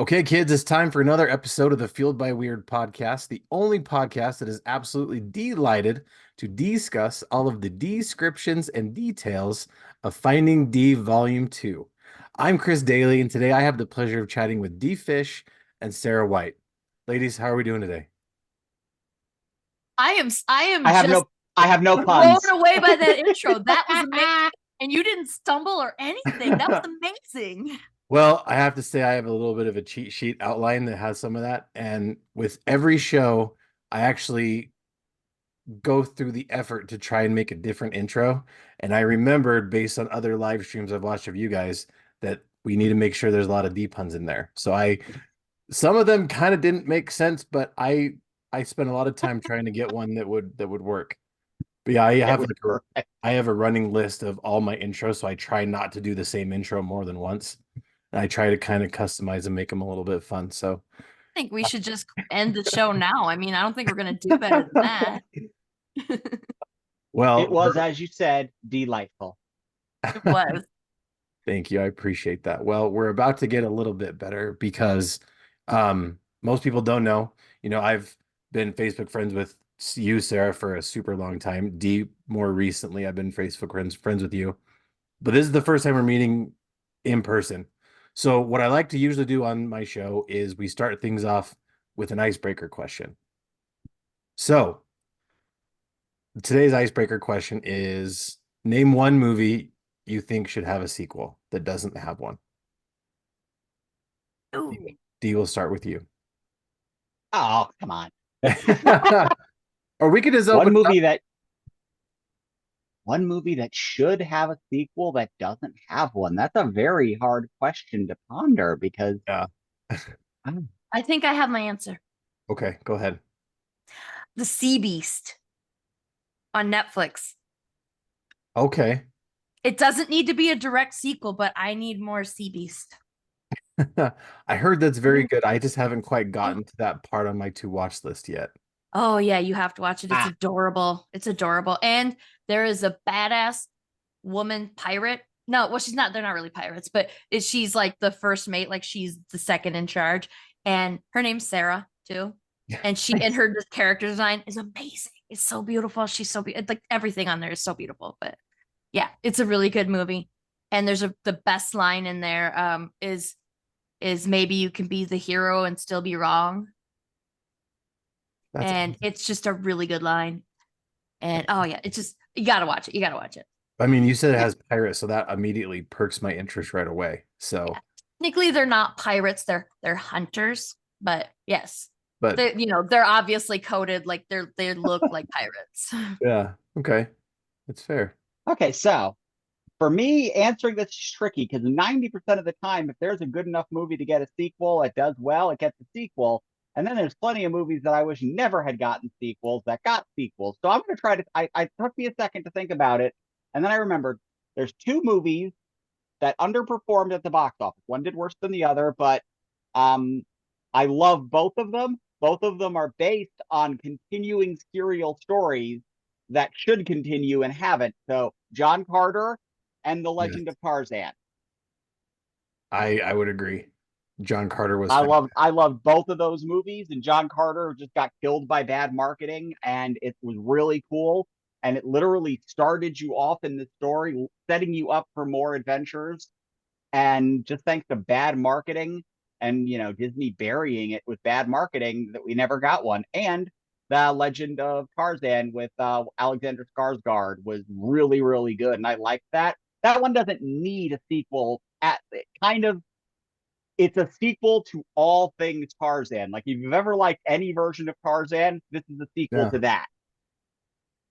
Okay, kids, it's time for another episode of the Fueled by Weird podcast, the only podcast that is absolutely delighted to discuss all of the descriptions and details of Finding Dee Volume 2. I'm Chris Daly, and today I have the pleasure of chatting with Dee Fish and Sarah White. Ladies, how are we doing today? I am I have just no I have no blown puns. away by that intro. That was amazing. And you didn't stumble or anything. That was amazing. Well, I have to say I have a little bit of a cheat sheet outline that has some of that, and with every show, I actually go through the effort to try and make a different intro. And I remembered based on other live streams I've watched of you guys that we need to make sure there's a lot of D puns in there. So some of them kind of didn't make sense, but I spent a lot of time trying to get one that would work. But yeah, It was perfect. I have a running list of all my intros, so I try not to do the same intro more than once. And I try to kind of customize and make them a little bit fun. So I think we should just end the show now. I mean, I don't think we're going to do better than that. It well, was, as you said, delightful. It was. thank you. I appreciate that. Well, we're about to get a little bit better because most people don't know. I've been Facebook friends with you, Sarah, for a super long time. Dee, more recently, I've been Facebook friends with you. But this is the first time we're meeting in person. So what I like to usually do on my show is we start things off with an icebreaker question. So today's icebreaker question is name one movie you think should have a sequel that doesn't have one. Ooh. D, will start with you. Oh, come on. Or we could just One open it up. movie that one movie that should have a sequel that doesn't have one. That's a very hard question to ponder because Yeah. I think I have my answer. Okay, go ahead. The Sea Beast on Netflix. Okay. It doesn't need to be a direct sequel, but I need more Sea Beast. I heard that's very good. I just haven't quite gotten to that part on my to watch list yet. Oh yeah, you have to watch it. It's ah, adorable. It's adorable. And there is a badass woman pirate. No, well, she's not, they're not really pirates, but she's like the first mate, like she's the second in charge. And her name's Sarah too. And she and her character design is amazing. It's so beautiful. She's so like everything on there is so beautiful. But yeah, it's a really good movie. And there's the best line in there is maybe you can be the hero and still be wrong. That's And it's just a really good line. And oh yeah, it's just you gotta watch it. You gotta watch it. I mean, you said it yeah, has pirates, so that immediately perks my interest right away. So, Yeah. Technically, they're not pirates, they're hunters, but yes. but They're obviously coded like they look like pirates. yeah, okay. That's fair. okay, so for me, answering this is tricky because 90% of the time, if there's a good enough movie to get a sequel, it does well, it gets a sequel. And then there's plenty of movies that I wish never had gotten sequels that got sequels. So I'm going to try to, I took me a second to think about it. And then I remembered there's two movies that underperformed at the box office. One did worse than the other, but um, I love both of them. Both of them are based on continuing serial stories that should continue and haven't. So John Carter and The Yes, Legend of Tarzan. I would agree. John Carter was I loved both of those movies, and John Carter just got killed by bad marketing, and it was really cool. And it literally started you off in the story, setting you up for more adventures. And just thanks to bad marketing and Disney burying it with bad marketing, that we never got one. And the Legend of Tarzan with Alexander Skarsgård was really, really good, and I liked that. That one doesn't need a sequel. At it kind of It's a sequel to all things Tarzan. Like if you've ever liked any version of Tarzan, this is a sequel yeah. to that.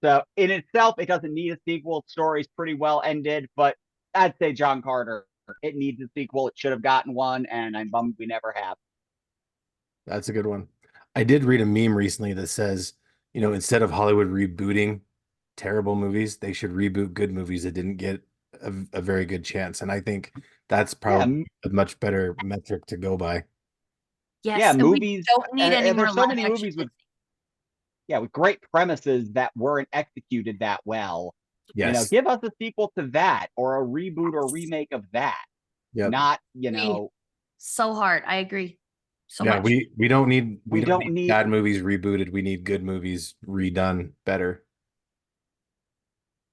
So in itself, it doesn't need a sequel. The story's pretty well ended, but I'd say John Carter. It needs a sequel. It should have gotten one, and I'm bummed we never have. That's a good one. I did read a meme recently that says, instead of Hollywood rebooting terrible movies, they should reboot good movies that didn't get a very good chance. And I think that's Yeah, probably a much better metric to go by. yeah, Yes, and we movies, don't need any and more there's so live many action movies with Disney. great premises that weren't executed that well. Yes. Give us a sequel to that or a reboot or Yes. remake of that. Yep. Not, Agreed. So hard. I agree. so Yeah, much. we We don't don't need need bad movies rebooted. We need good movies redone better.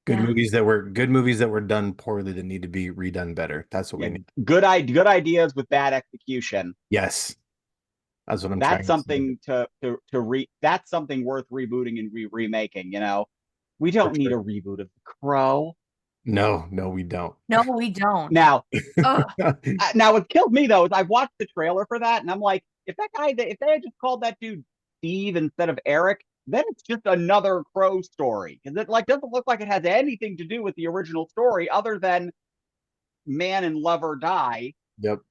Yeah. Good movies that were done poorly that need to be redone better. That's what yeah, we need. good ideas with bad execution. Yes, that's what I'm That's trying to say. something that's something worth rebooting and remaking, you know. We For don't need a sure. reboot of The Crow. No, no, we don't. No, we don't. Now, Oh, now what killed me though is I watched the trailer for that and I'm like, if they had just called that dude Steve instead of Eric, then it's just another Crow story. Because it like doesn't look like it has anything to do with the original story other than man and lover die Yep.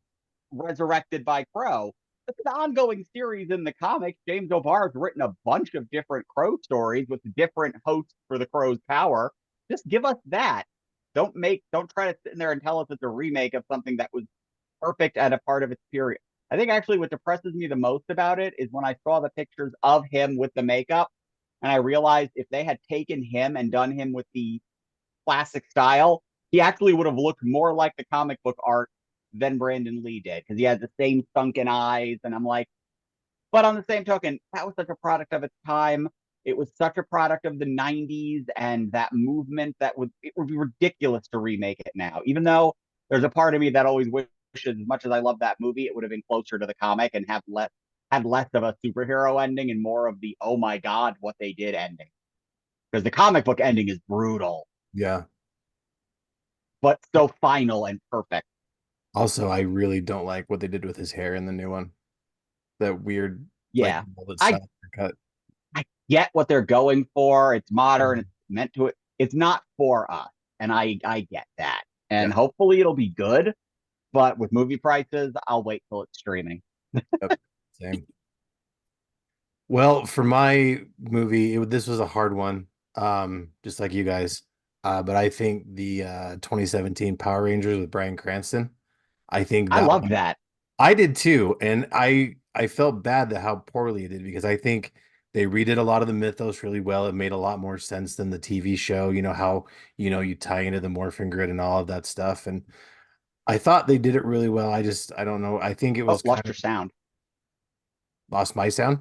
resurrected by Crow. It's an ongoing series in the comics. James O'Barr's written a bunch of different Crow stories with different hosts for the Crow's power. Just give us that. Don't try to sit in there and tell us it's a remake of something that was perfect at a part of its period. I think actually what depresses me the most about it is when I saw the pictures of him with the makeup and I realized if they had taken him and done him with the classic style, he actually would have looked more like the comic book art than Brandon Lee did because he had the same sunken eyes. And I'm like, but on the same token, that was such a product of its time. It was such a product of the 90s and that movement it would be ridiculous to remake it now. Even though there's a part of me that always wishes, as much as I love that movie, it would have been closer to the comic and had less of a superhero ending and more of the oh my god what they did ending. Because the comic book ending is brutal, Yeah. but so final and perfect. Also, I really don't like what they did with his hair in the new one. That weird, like Yeah. mullet I style haircut. I get what they're going for. It's modern. Mhm. It's meant to. It's not for us, and I get that. Yeah. And hopefully it'll be good. But with movie prices, I'll wait till it's streaming. Yep. Same. Well, for my movie, this was a hard one, just like you guys. But I think the 2017 Power Rangers with Bryan Cranston, I think I that love one, that. I did too, and I felt bad that how poorly it did because I think they redid a lot of the mythos really well. It made a lot more sense than the TV show. You know how you tie into the morphin grid and all of that stuff, and I thought they did it really well. I don't know. I think it Oh, was kind lost of your sound. lost my sound.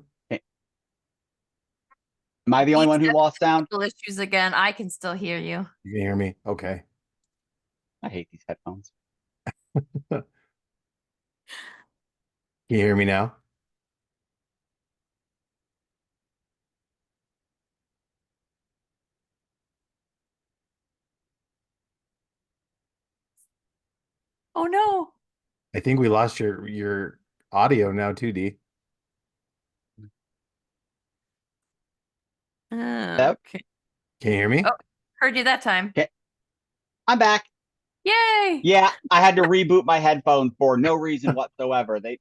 Am I the only Pete's one who having lost sound? technical issues again. I can still hear you. You can hear me? Okay. I hate these headphones. Can you hear me now? Oh no. I think we lost your audio now too, D. Yep. Okay. Can you hear me? Oh, heard you that time. Okay, I'm back. Yay. Yeah, I had to reboot my headphones for no reason whatsoever. They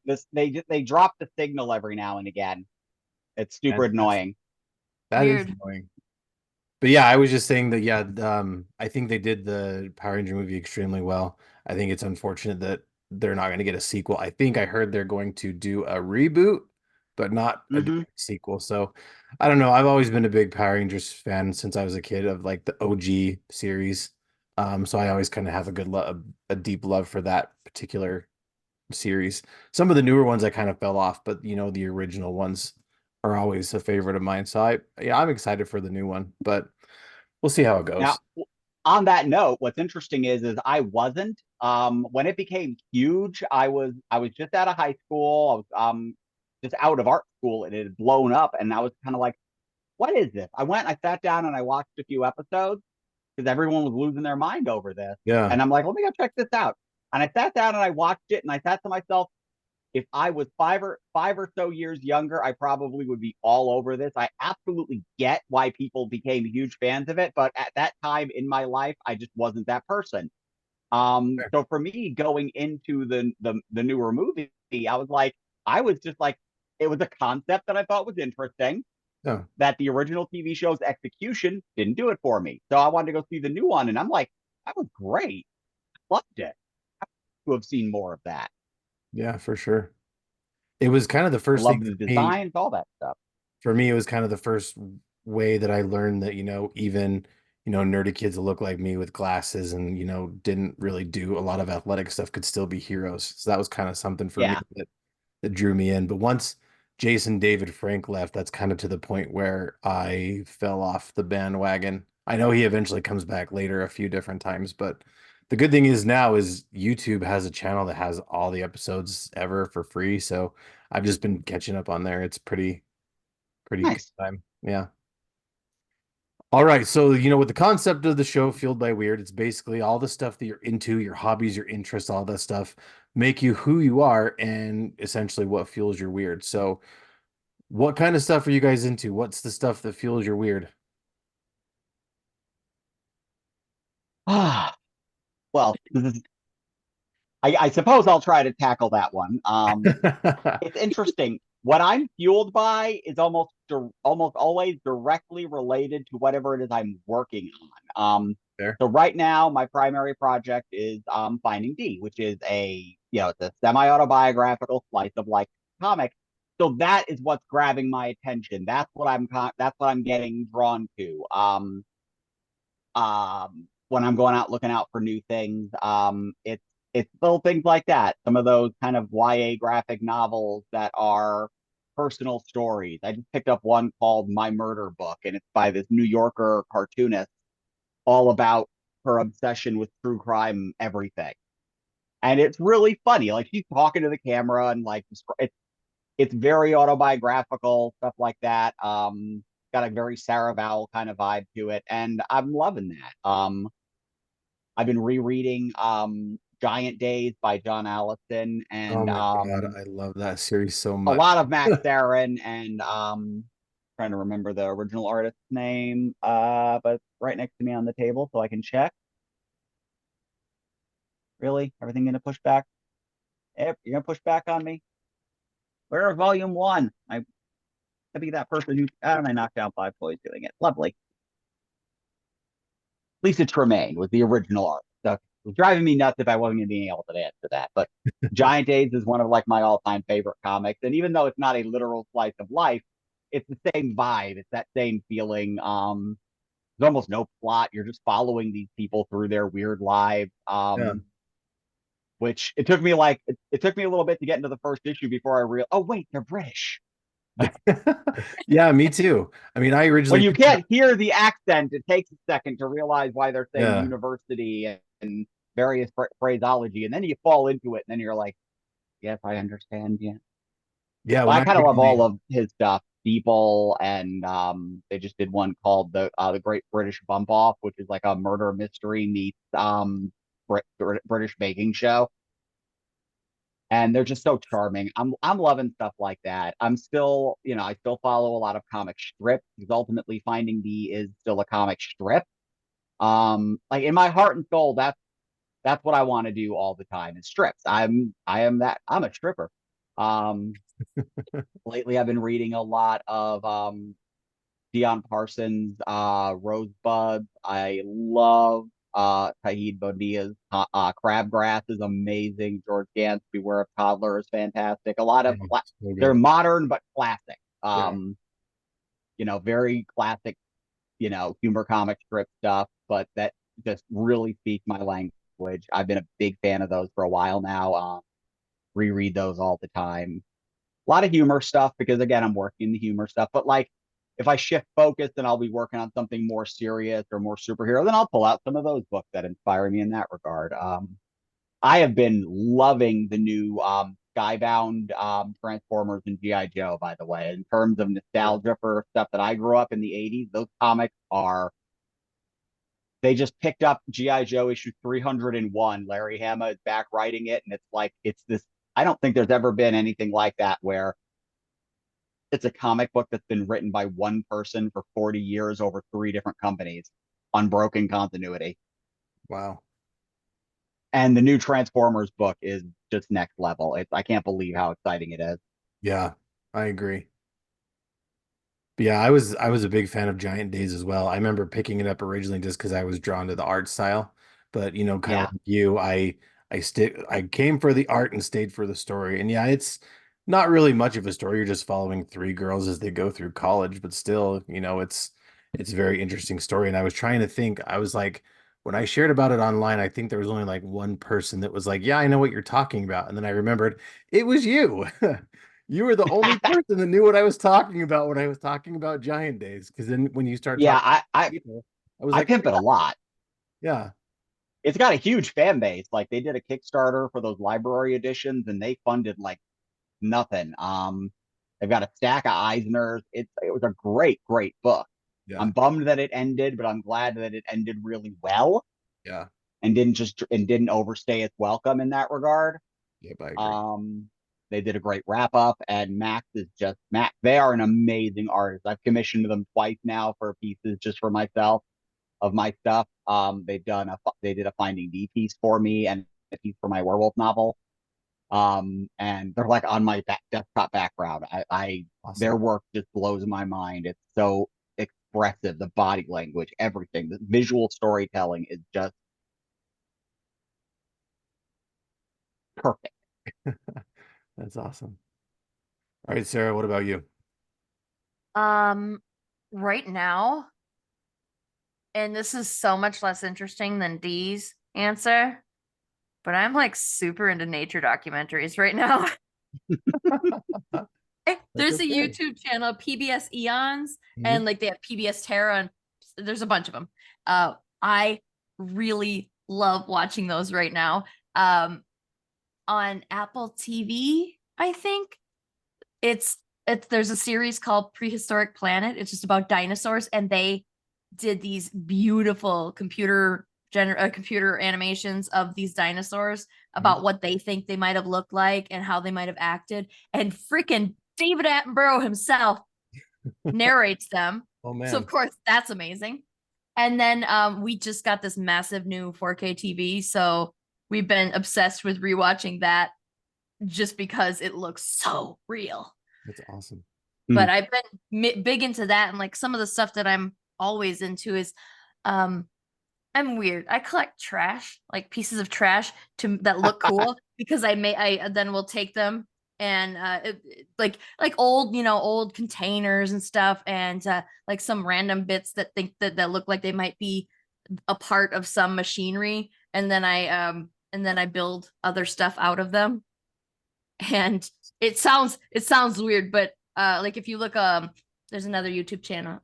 drop the signal every now and again. It's super That's annoying. that is Weird. annoying. But yeah, I was just saying that yeah, I think they did the Power Ranger movie extremely well. I think it's unfortunate that they're not going to get a sequel. I think I heard they're going to do a reboot, but not a Hmm. direct sequel. So I don't know. I've always been a big Power Rangers fan since I was a kid of like the OG series. So I always kind of have a good love, a deep love for that particular series. Some of the newer ones I kind of fell off, but the original ones are always a favorite of mine. So I'm excited for the new one, but we'll see how it Now, goes. on that note, what's interesting is I wasn't when it became huge. I was just out of high school. I was just out of art school, and it had blown up, and I was kind of like, "What is this?" I sat down, and I watched a few episodes because everyone was losing their mind over this, Yeah. and I'm like, "Let me go check this out." And I sat down and I watched it, and I thought to myself, if I was five or so years younger, I probably would be all over this. I absolutely get why people became huge fans of it, but at that time in my life, I just wasn't that person. Fair. So for me, going into the newer movie, I was like, I was just like, it was a concept that I thought was interesting. Yeah. That the original TV show's execution didn't do it for me, so I wanted to go see the new one, and I'm like, that was great, loved it. To have seen more of that, Yeah, for sure. It was kind of the I first thing loved the for me. designs, all that stuff. For me, it was kind of the first way that I learned that, even, nerdy kids that look like me with glasses and, didn't really do a lot of athletic stuff could still be heroes. So that was kind of something for me Yeah. that that drew me in. But once Jason David Frank left, that's kind of to the point where I fell off the bandwagon. I know he eventually comes back later a few different times, but the good thing is now is YouTube has a channel that has all the episodes ever for free. So I've just been catching up on there. It's pretty good Nice. time. Yeah. All right. So, with the concept of the show, Fueled by Weird, it's basically all the stuff that you're into, your hobbies, your interests, all that stuff make you who you are and essentially what fuels your weird. So, what kind of stuff are you guys into? What's the stuff that fuels your weird? Ah, well, I suppose I'll try to tackle that one. It's interesting. What I'm fueled by is almost always directly related to whatever it is I'm working on. There. So right now, my primary project is Finding Dee, which is it's a semi-autobiographical slice of life comic. So that is what's grabbing my attention. That's what I'm getting drawn to. When I'm going out looking out for new things. It's little things like that. Some of those kind of YA graphic novels that are personal stories. I just picked up one called My Murder Book, and it's by this New Yorker cartoonist, all about her obsession with true crime everything. And it's really funny. Like she's talking to the camera and like it's very autobiographical, stuff like that. Got a very Sarah Vowell kind of vibe to it, and I'm loving that. I've been rereading Giant Days by John Allison Oh and my God, I love that series so a much. lot of Max Aaron and trying to remember the original artist's name, but it's right next to me on the table so I can check. Really? Everything gonna push back? Yep, you're gonna push back on me? Where's volume one? I be that person who I knocked down five toys doing it. Lovely. Lisa Tremaine was the original artist. So it was driving me nuts if I wasn't going to be able to answer that. But Giant Days is one of like my all-time favorite comics, and even though it's not a literal slice of life, it's the same vibe. It's that same feeling. There's almost no plot. You're just following these people through their weird lives. Yeah. Which it took me a little bit to get into the first issue before I realized. Oh wait, they're British. Yeah, me too. I mean, I When originally you picked it up. can't hear the accent, it takes a second to realize why they're saying Yeah. university and various phraseology, and then you fall into it, and then you're like, "Yes, I understand." Yeah, Yeah, but when I I kind of love all originally of his stuff. Steeple, and they just did one called the Great British Bump Off, which is like a murder mystery meets British baking show, and they're just so charming. I'm loving stuff like that. I still follow a lot of comic strips because ultimately Finding D is still a comic strip. Like in my heart and soul, that's what I want to do all the time is strips. I'm a stripper. Um, Lately I've been reading a lot of Dion Parsons, Rosebud. I love Tahid Bodia's Crabgrass is amazing. George Gant's Beware of Toddler is fantastic. A lot of oh, so they're good. modern but classic. Yeah. Very classic, humor comic strip stuff, but that just really speaks my language. I've been a big fan of those for a while now. Reread those all the time. A lot of humor stuff because again, I'm working the humor stuff. But like, if I shift focus, then I'll be working on something more serious or more superhero. Then I'll pull out some of those books that inspire me in that regard. I have been loving the new Skybound Transformers and GI Joe. By the way, in terms of Cool. nostalgia for stuff that I grew up in the '80s, those comics are. They just picked up GI Joe issue 301. Larry Hama is back writing it, and it's this. I don't think there's ever been anything like that where it's a comic book that's been written by one person for 40 years over three different companies, unbroken continuity. Wow. And the new Transformers book is just next level. I can't believe how exciting it is. Yeah, I agree. But yeah, I was a big fan of Giant Days as well. I remember picking it up originally just because I was drawn to the art style. But kind of Yeah. like you, I came for the art and stayed for the story. And yeah, it's not really much of a story. You're just following three girls as they go through college, but still, it's a very interesting story. And I was trying to think, I was like, when I shared about it online, I think there was only like one person that was like, "Yeah, I know what you're talking about." And then I remembered it was you. You were the only person that knew what I was talking about when I was talking about Giant Days. Because then when you start Yeah, talking about people, I was I like, "Oh pimp it a lot. yeah, It's got a huge fan base. Like they did a Kickstarter for those library editions, and they funded like nothing. They've got a stack of Eisners. It was a great book. yeah, I'm bummed that it ended, but I'm glad that it ended really well yeah, and didn't overstay its welcome in that regard. yeah." I agree. Um, they did a great wrap up, and Max. They are an amazing artist. I've commissioned them twice now for pieces just for myself of my stuff. They did a Finding Dee piece for me and a piece for my werewolf novel. And they're like on my desktop background. Their Awesome. work just blows my mind. It's so expressive, the body language, everything, the visual storytelling is just perfect. That's awesome. All right, Sarah, what about you? Um, right now, and this is so much less interesting than Dee's answer, but I'm like super into nature documentaries right now. That's There's a okay. YouTube channel, PBS Eons, Mhm. and like they have PBS Terra, and there's a bunch of them. I really love watching those right now. Um, on Apple TV, I think it's there's a series called Prehistoric Planet. It's just about dinosaurs, and they did these beautiful computer animations of these dinosaurs Mhm. about what they think they might have looked like and how they might have acted. And freaking David Attenborough himself narrates them. Oh So of man, course that's amazing. And then we just got this massive new 4K TV, so we've been obsessed with rewatching that just because it looks so real. that's awesome. Hmm. But I've been big into that, and like some of the stuff that I'm always into is um I'm weird. I collect trash, like pieces of trash to that look cool because I then will take them and like old, old containers and stuff, and like some random bits that think that look like they might be a part of some machinery, and then I build other stuff out of them. And it sounds weird, but like if you look there's another YouTube channel,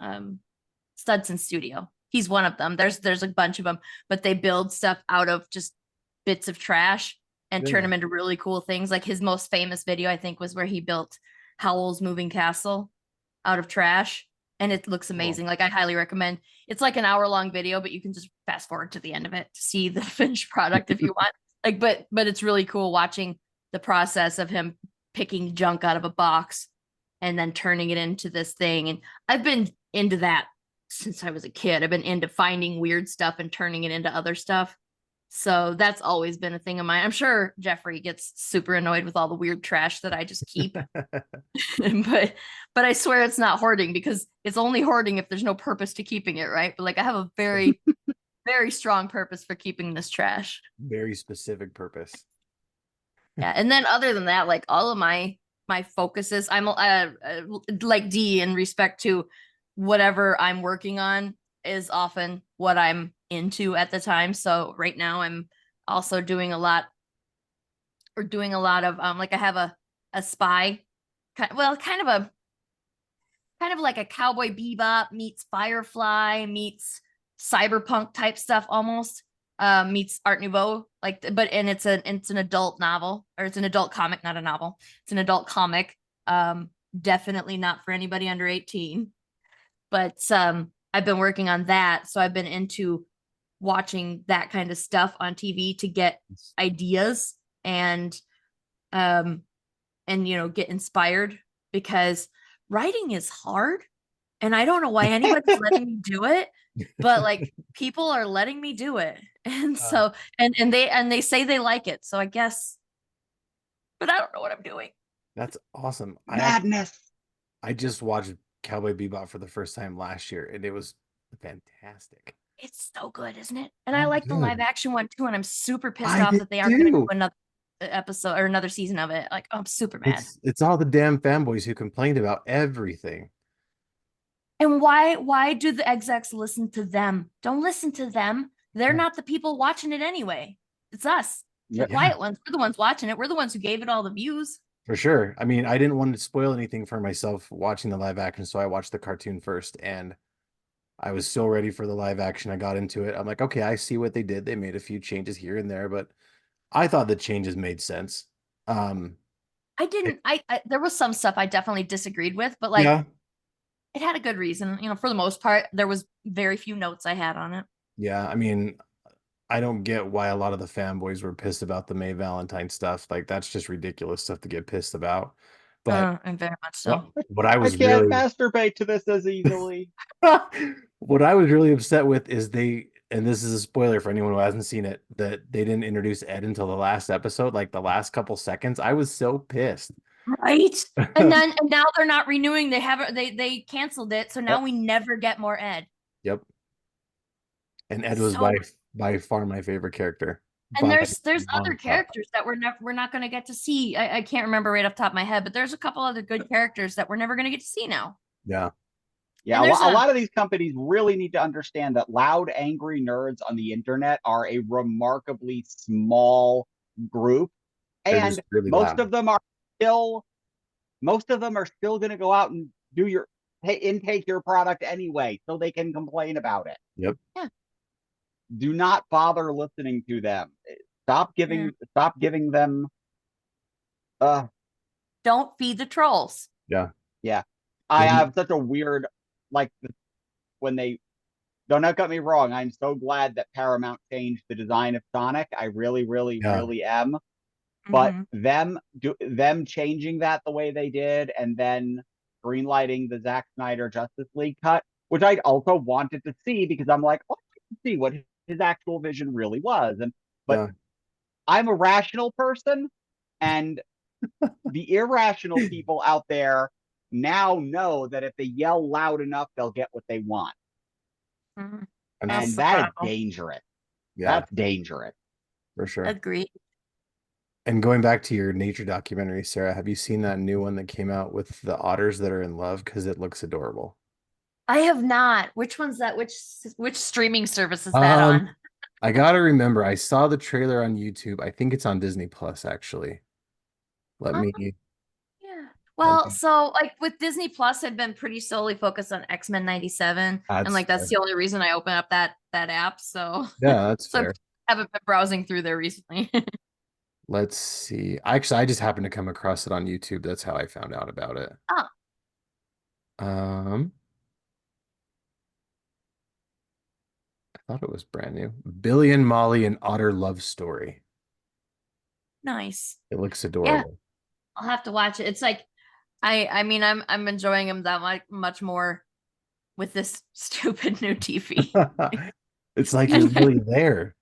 Studson Studio. He's one of them. There's a bunch of them, but they build stuff out of just bits of trash and turn Yeah. them into really cool things. Like his most famous video, I think, was where he built Howl's Moving Castle out of trash, and it looks Cool. amazing. Like I highly recommend. It's like an hour long video, but you can just fast forward to the end of it to see the finished product if you want. Like, but it's really cool watching the process of him picking junk out of a box and then turning it into this thing. And I've been into that since I was a kid. I've been into finding weird stuff and turning it into other stuff. So that's always been a thing of mine. I'm sure Jeffrey gets super annoyed with all the weird trash that I just keep. but but I swear it's not hoarding, because it's only hoarding if there's no purpose to keeping it, right? But like I have a very, very strong purpose for keeping this trash. Very specific purpose. Yeah. And then other than that, like all of my focuses, I'm like D, in respect to whatever I'm working on is often what I'm into at the time. So right now I'm also doing a lot of like I have a spy kind of like a Cowboy Bebop meets Firefly meets cyberpunk type stuff almost, meets Art Nouveau, like, but and it's an adult novel, or it's an adult comic, not a novel. It's an adult comic. Definitely not for anybody under 18. But I've been working on that, so I've been into watching that kind of stuff on TV to get ideas and um get inspired, because writing is hard, and I don't know why anybody's letting me do it, but like people are letting me do it. And Uh, so and they say they like it. So I guess, but I don't know what I'm doing. that's awesome. Madness. I just watched Cowboy Bebop for the first time last year, and it was fantastic. It's so good, isn't it? And I So like the live good. action one too, and I'm super pissed I off did that they aren't going to do too. another episode or another season of it. Like, oh, I'm super mad. It's all the damn fanboys who complained about everything. And why do the execs listen to them? Don't listen to them. They're Yeah. not the people watching it anyway. It's us, the Yep. quiet ones. We're the ones watching it. We're the ones who gave it all the views. For sure. I mean, I didn't want to spoil anything for myself watching the live action, so I watched the cartoon first, and I was so ready for the live action. I got into it. I'm like, okay, I see what they did. They made a few changes here and there, but I thought the changes made sense. Um, I it- didn't. I there was some stuff I definitely disagreed with, but like yeah, it had a good reason. For the most part, there was very few notes I had on it. yeah. I mean, I don't get why a lot of the fanboys were pissed about the May Valentine stuff. Like, that's just ridiculous stuff to get pissed about. But And very much what so. what I I was can't really masturbate to this as easily. what I was really upset with is and this is a spoiler for anyone who hasn't seen it, that they didn't introduce Ed until the last episode, like the last couple seconds. I was so pissed. Right. And now they're not renewing. They haven't they canceled it. So now Yep. we never get more Ed. Yep. And Ed was So by far my favorite character. and By there's long other shot. characters that we're not gonna get to see. I can't remember right off the top of my head, but there's a couple other good characters that we're never gonna get to see now. Yeah. Yeah, And there's a lot of these companies really need to understand that loud, angry nerds on the internet are a remarkably small group, They're and just really most loud. of them are still most of them are still going to go out and do your intake your product anyway, so they can complain about it. Yep. Yeah. Do not bother listening to them. Stop giving them. Uh, Don't feed the trolls. Yeah. yeah, I Then have such a weird like when they don't get me wrong. I'm so glad that Paramount changed the design of Sonic. I really, really, yeah. really am. But Mhm. them changing that the way they did, and then greenlighting the Zack Snyder Justice League cut, which I also wanted to see because I'm like, oh, I can see what his actual vision really was. But Yeah. I'm a rational person, and the irrational people out there now know that if they yell loud enough, they'll get what they want, Mhm. And That's and the that is problem. dangerous. yeah, That's dangerous. for sure. Agreed. And going back to your nature documentary, Sarah, have you seen that new one that came out with the otters that are in love? Because it looks adorable. I have not. Which one's that? Which streaming service is that Um, on? I gotta remember, I saw the trailer on YouTube. I think it's on Disney Plus, actually. Let Um, me yeah. let Well, me so like with Disney Plus had been pretty solely focused on X-Men 97. And that's like that's the only reason I open up that app. So yeah, that's so I fair. haven't been browsing through there recently. Let's see. Actually, I just happened to come across it on YouTube. That's how I found out about it. Oh, Um, I thought it was brand new. Billy and Molly, an otter love story. nice. It looks Yeah, adorable. I'll have to watch it. It's like I mean I'm enjoying them that much more with this stupid new TV. It's like you're And really there.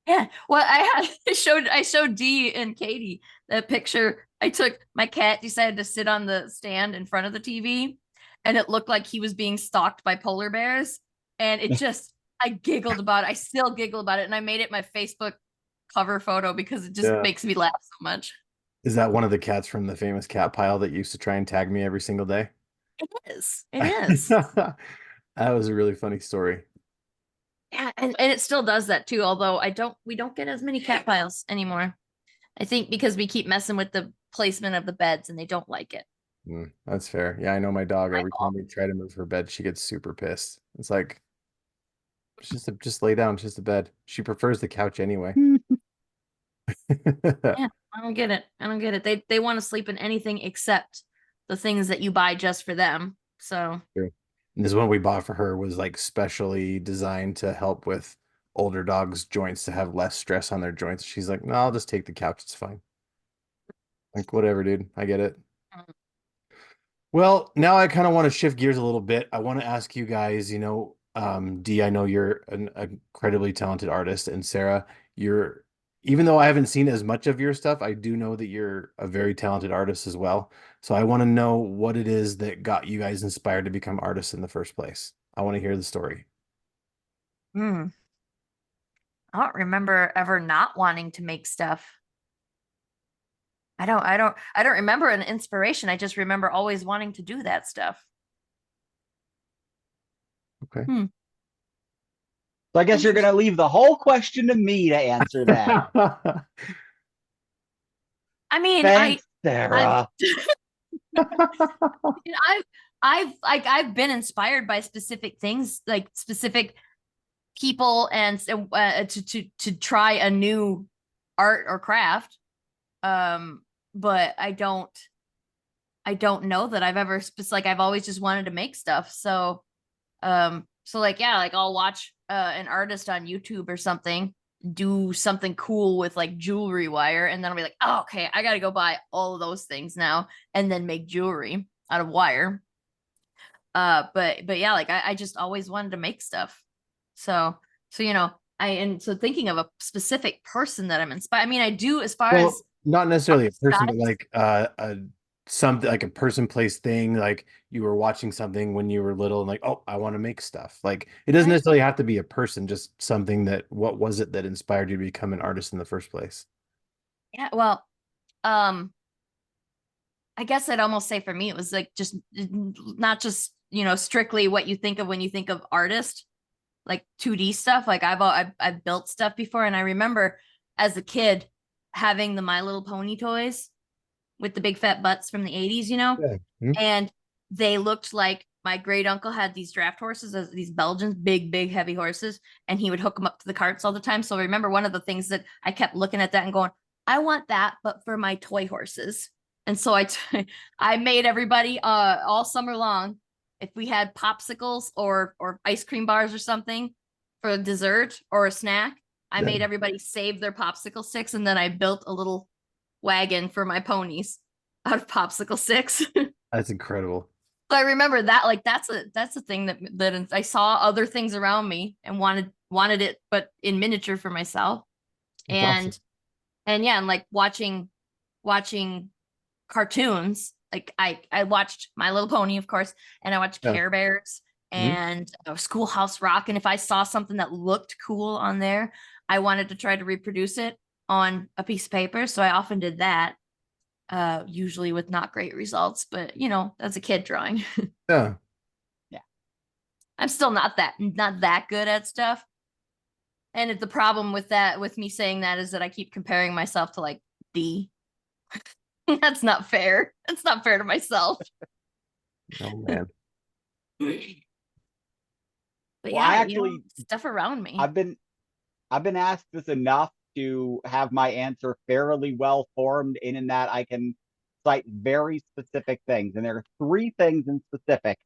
yeah, well, I showed Dee and Katie that picture. I took my cat decided to sit on the stand in front of the TV, and it looked like he was being stalked by polar bears. And it just I giggled about it. I still giggle about it, and I made it my Facebook cover photo because it just Yeah. makes me laugh so much. Is that one of the cats from the famous cat pile that used to try and tag me every single day? It is. It is. That was a really funny story. Yeah, and it still does that too. Although we don't get as many cat piles anymore. I think because we keep messing with the placement of the beds, and they don't like it. That's fair. Yeah, I know my dog, My every time fault. we try to move her bed, she gets super pissed. It's like just lay down, it's just a bed. She prefers the couch anyway. Yeah, I don't get it. I don't get it. They want to sleep in anything except the things that you buy just for them. So True. And this one we bought for her was like specially designed to help with older dogs' joints to have less stress on their joints. She's like, no, I'll just take the couch. It's fine. Like, whatever, dude. I get it. mm, Well, now I kind of want to shift gears a little bit. I want to ask you guys, Dee, I know you're an incredibly talented artist, and Sarah, even though I haven't seen as much of your stuff, I do know that you're a very talented artist as well. So I want to know what it is that got you guys inspired to become artists in the first place. I want to hear the story. mm, I don't remember ever not wanting to make stuff. I don't remember an inspiration. I just remember always wanting to do that stuff. Okay. Hmm. So I guess you're going to leave the whole question to me to answer that. I mean, Thanks, I've Sarah. I've I've been inspired by specific things, like specific people, and to try a new art or craft. But I don't know that I've ever like I've always just wanted to make stuff. So like yeah, like I'll watch an artist on YouTube or something do something cool with like jewelry wire, and then I'll be like, oh, okay, I gotta go buy all of those things now and then make jewelry out of wire. But yeah, like I just always wanted to make stuff. So and so thinking of a specific person that I'm inspired. I mean, I do as far Well, as not necessarily a person, but aesthetics. like a something like a person, place, thing. Like you were watching something when you were little and like, oh, I want to make stuff. Like it doesn't Right. necessarily have to be a person, just something that what was it that inspired you to become an artist in the first place? Yeah, well, um, I guess I'd almost say for me it was like just not just, strictly what you think of when you think of artist, like 2D stuff. Like I've built stuff before, and I remember as a kid having the My Little Pony toys with the big fat butts from the 80s, Yeah. Hmm. and they looked like my great uncle had these draft horses, these Belgians, big, big, heavy horses, and he would hook them up to the carts all the time. So I remember one of the things that I kept looking at that and going, I want that, but for my toy horses. And so I made everybody all summer long, if we had popsicles or ice cream bars or something for a dessert or a snack, I Yeah. made everybody save their popsicle sticks, and then I built a little wagon for my ponies out of popsicle sticks. That's incredible. So I remember that, like that's a thing that I saw other things around me and wanted it, but in miniature for myself. That's awesome. And yeah, and like watching cartoons. Like I watched My Little Pony, of course, and I watched Yeah. Care Bears Mhm. and Schoolhouse Rock. And if I saw something that looked cool on there, I wanted to try to reproduce it on a piece of paper. So I often did that, usually with not great results, but that's a kid drawing. Yeah. Yeah. I'm still not that good at stuff. And the problem with that, with me saying that, is that I keep comparing myself to like D. That's not fair. That's not fair to myself. Oh man. But Well, I yeah, actually stuff around me. I've been I've been asked this enough to have my answer fairly well formed in that I can cite very specific things. And there are three things in specific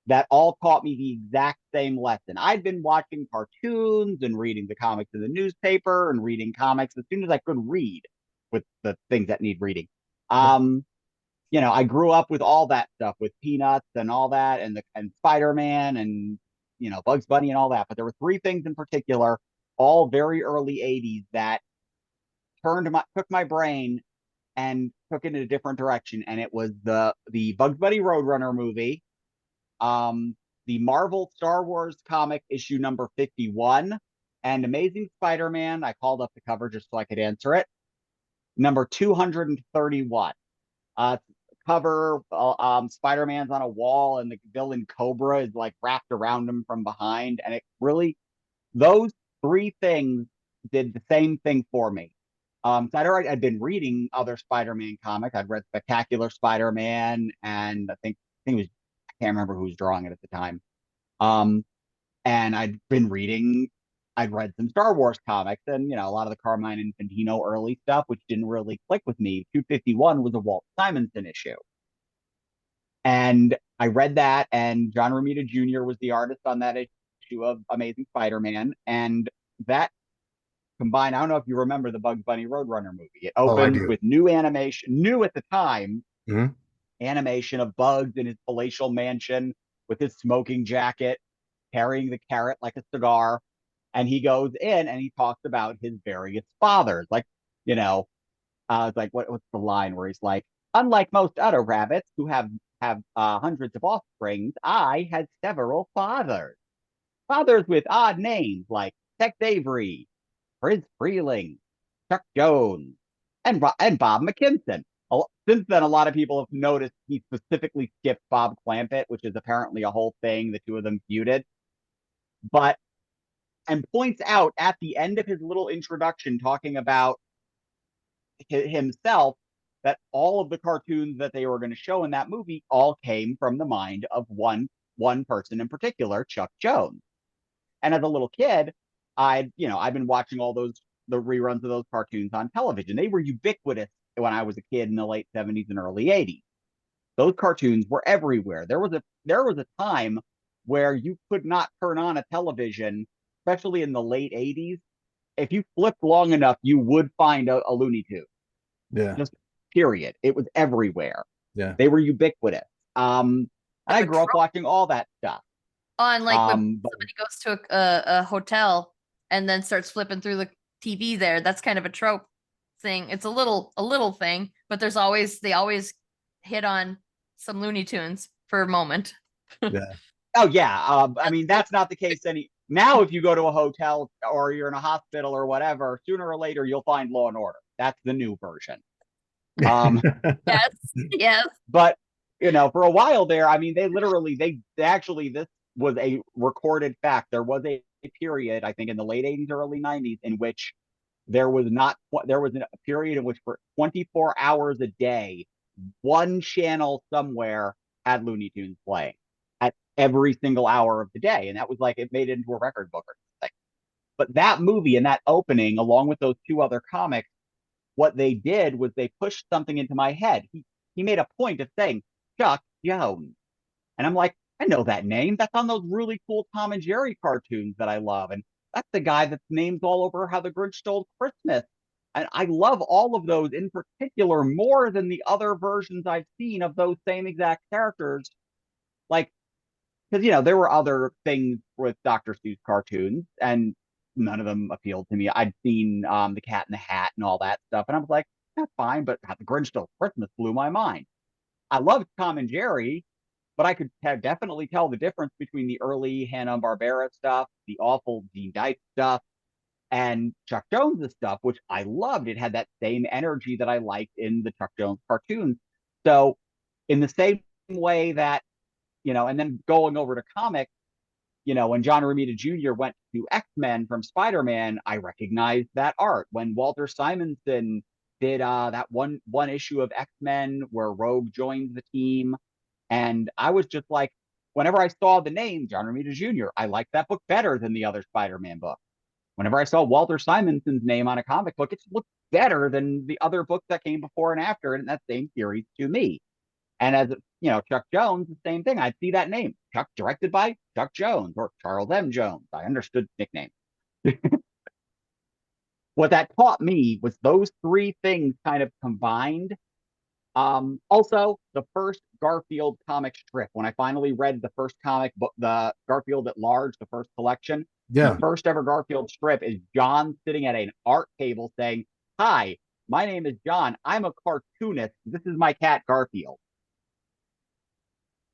that all taught me the exact same lesson. I'd been watching cartoons and reading the comics in the newspaper and reading comics as soon as I could read with the things that need reading. Um, I grew up with all that stuff with Peanuts and all that and Spider-Man and Bugs Bunny and all that. But there were three things in particular, all very early 80s, that took my brain and took it in a different direction. And it was the Bugs Bunny Roadrunner movie, um, the Marvel Star Wars comic issue number 51, and Amazing Spider-Man. I called up the cover just so I could answer it. Number 231. Cover, Spider-Man's on a wall and the villain Cobra is like wrapped around him from behind. And it really, those three things did the same thing for me. So I'd been reading other Spider-Man comics. I'd read Spectacular Spider-Man, and I think it was, I can't remember who was drawing it at the time. Um, and I'd read some Star Wars comics, and a lot of the Carmine and Infantino early stuff, which didn't really click with me. 251 was a Walt Simonson issue. And I read that, and John Romita Jr. was the artist on that issue of Amazing Spider-Man. And that combined, I don't know if you remember the Bugs Bunny Roadrunner movie. It Oh, I opens do. with new animation, new at the time, Hmm. animation of Bugs in his palatial mansion with his smoking jacket, carrying the carrot like a cigar. And he goes in and he talks about his various fathers. Like, it's like, what's the line where he's like, unlike most other rabbits who have hundreds of offsprings, I had several fathers. Fathers with odd names like Tex Avery, Prince Freeling, Chuck Jones, and Bob McKimson. Since then, a lot of people have noticed he specifically skipped Bob Clampett, which is apparently a whole thing. The two of them feuded. But and points out at the end of his little introduction talking about himself that all of the cartoons that they were going to show in that movie all came from the mind of one person in particular, Chuck Jones. And as a little kid, I've been watching all the reruns of those cartoons on television. They were ubiquitous when I was a kid in the late 70s and early 80s. Those cartoons were everywhere. There was a time where you could not turn on a television, especially in the late 80s. If you flipped long enough, you would find a Looney Tune. Yeah. Just period. It was everywhere. Yeah. They were ubiquitous. And I Like a grew up trope watching all that stuff. on like when But somebody goes to a hotel and then starts flipping through the TV there. That's kind of a trope thing. It's a little thing, but they always hit on some Looney Tunes for a moment. Yeah. oh yeah, I mean that's not the case any now. If you go to a hotel or you're in a hospital or whatever, sooner or later you'll find Law and Order. That's the new version. Yes, yes. But for a while there, I mean, they actually, this was a recorded fact. There was a period, I think, in the late 80s, early 90s, in which there was a period in which for 24 hours a day, one channel somewhere had Looney Tunes playing at every single hour of the day, and that was like it made it into a record book or something. But that movie and that opening, along with those two other comics, what they did was they pushed something into my head. He made a point of saying Chuck Jones. And I'm like, I know that name. That's on those really cool Tom and Jerry cartoons that I love. And that's the guy that's named all over How the Grinch Stole Christmas. And I love all of those in particular more than the other versions I've seen of those same exact characters. Like, because there were other things with Dr. Seuss cartoons, and none of them appealed to me. I'd seen the Cat in the Hat and all that stuff, and I was like, that's fine, but How the Grinch Stole Christmas blew my mind. I loved Tom and Jerry, but I could definitely tell the difference between the early Hanna-Barbera stuff, the awful Gene Dyke stuff, and Chuck Jones' stuff, which I loved. It had that same energy that I liked in the Chuck Jones cartoons. So, in the same way that, and then going over to comics, when John Romita Jr. went to X-Men from Spider-Man, I recognized that art. When Walter Simonson did that one issue of X-Men where Rogue joins the team, and I was just like, whenever I saw the name John Romita Jr., I liked that book better than the other Spider-Man book. Whenever I saw Walter Simonson's name on a comic book, it looked better than the other books that came before and after in that same series to me. And as Chuck Jones, the same thing. I'd see that name, Chuck, directed by Chuck Jones or Charles M. Jones. I understood nicknames. What that taught me was those three things kind of combined. Also, the first Garfield comic strip, when I finally read the first comic book, the Garfield at Large, the first collection, the Yeah. first ever Garfield strip is John sitting at an art table saying, "Hi, my name is John. I'm a cartoonist. This is my cat Garfield."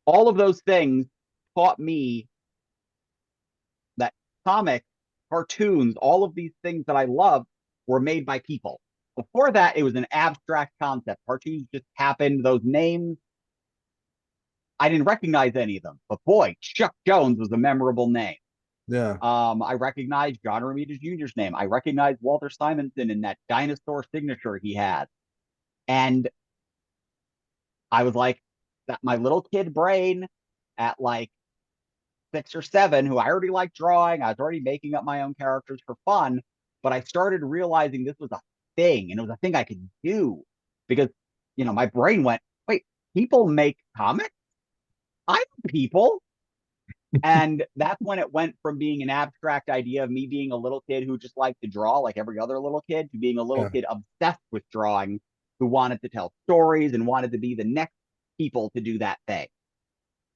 All of those things taught me that comics, cartoons, all of these things that I love were made by people. Before that, it was an abstract concept. Cartoons just happened. Those names, I didn't recognize any of them. But boy, Chuck Jones was a memorable name. Yeah. I recognized John Romita Jr.'s name. I recognized Walter Simonson in that dinosaur signature he had. And I was like, that my little kid brain at like 6 or 7, who I already liked drawing. I was already making up my own characters for fun, but I started realizing this was a thing and it was a thing I could do because, my brain went, wait, people make comics? I'm people. And that's when it went from being an abstract idea of me being a little kid who just liked to draw like every other little kid to being a little Yeah. kid obsessed with drawing who wanted to tell stories and wanted to be the next people to do that thing.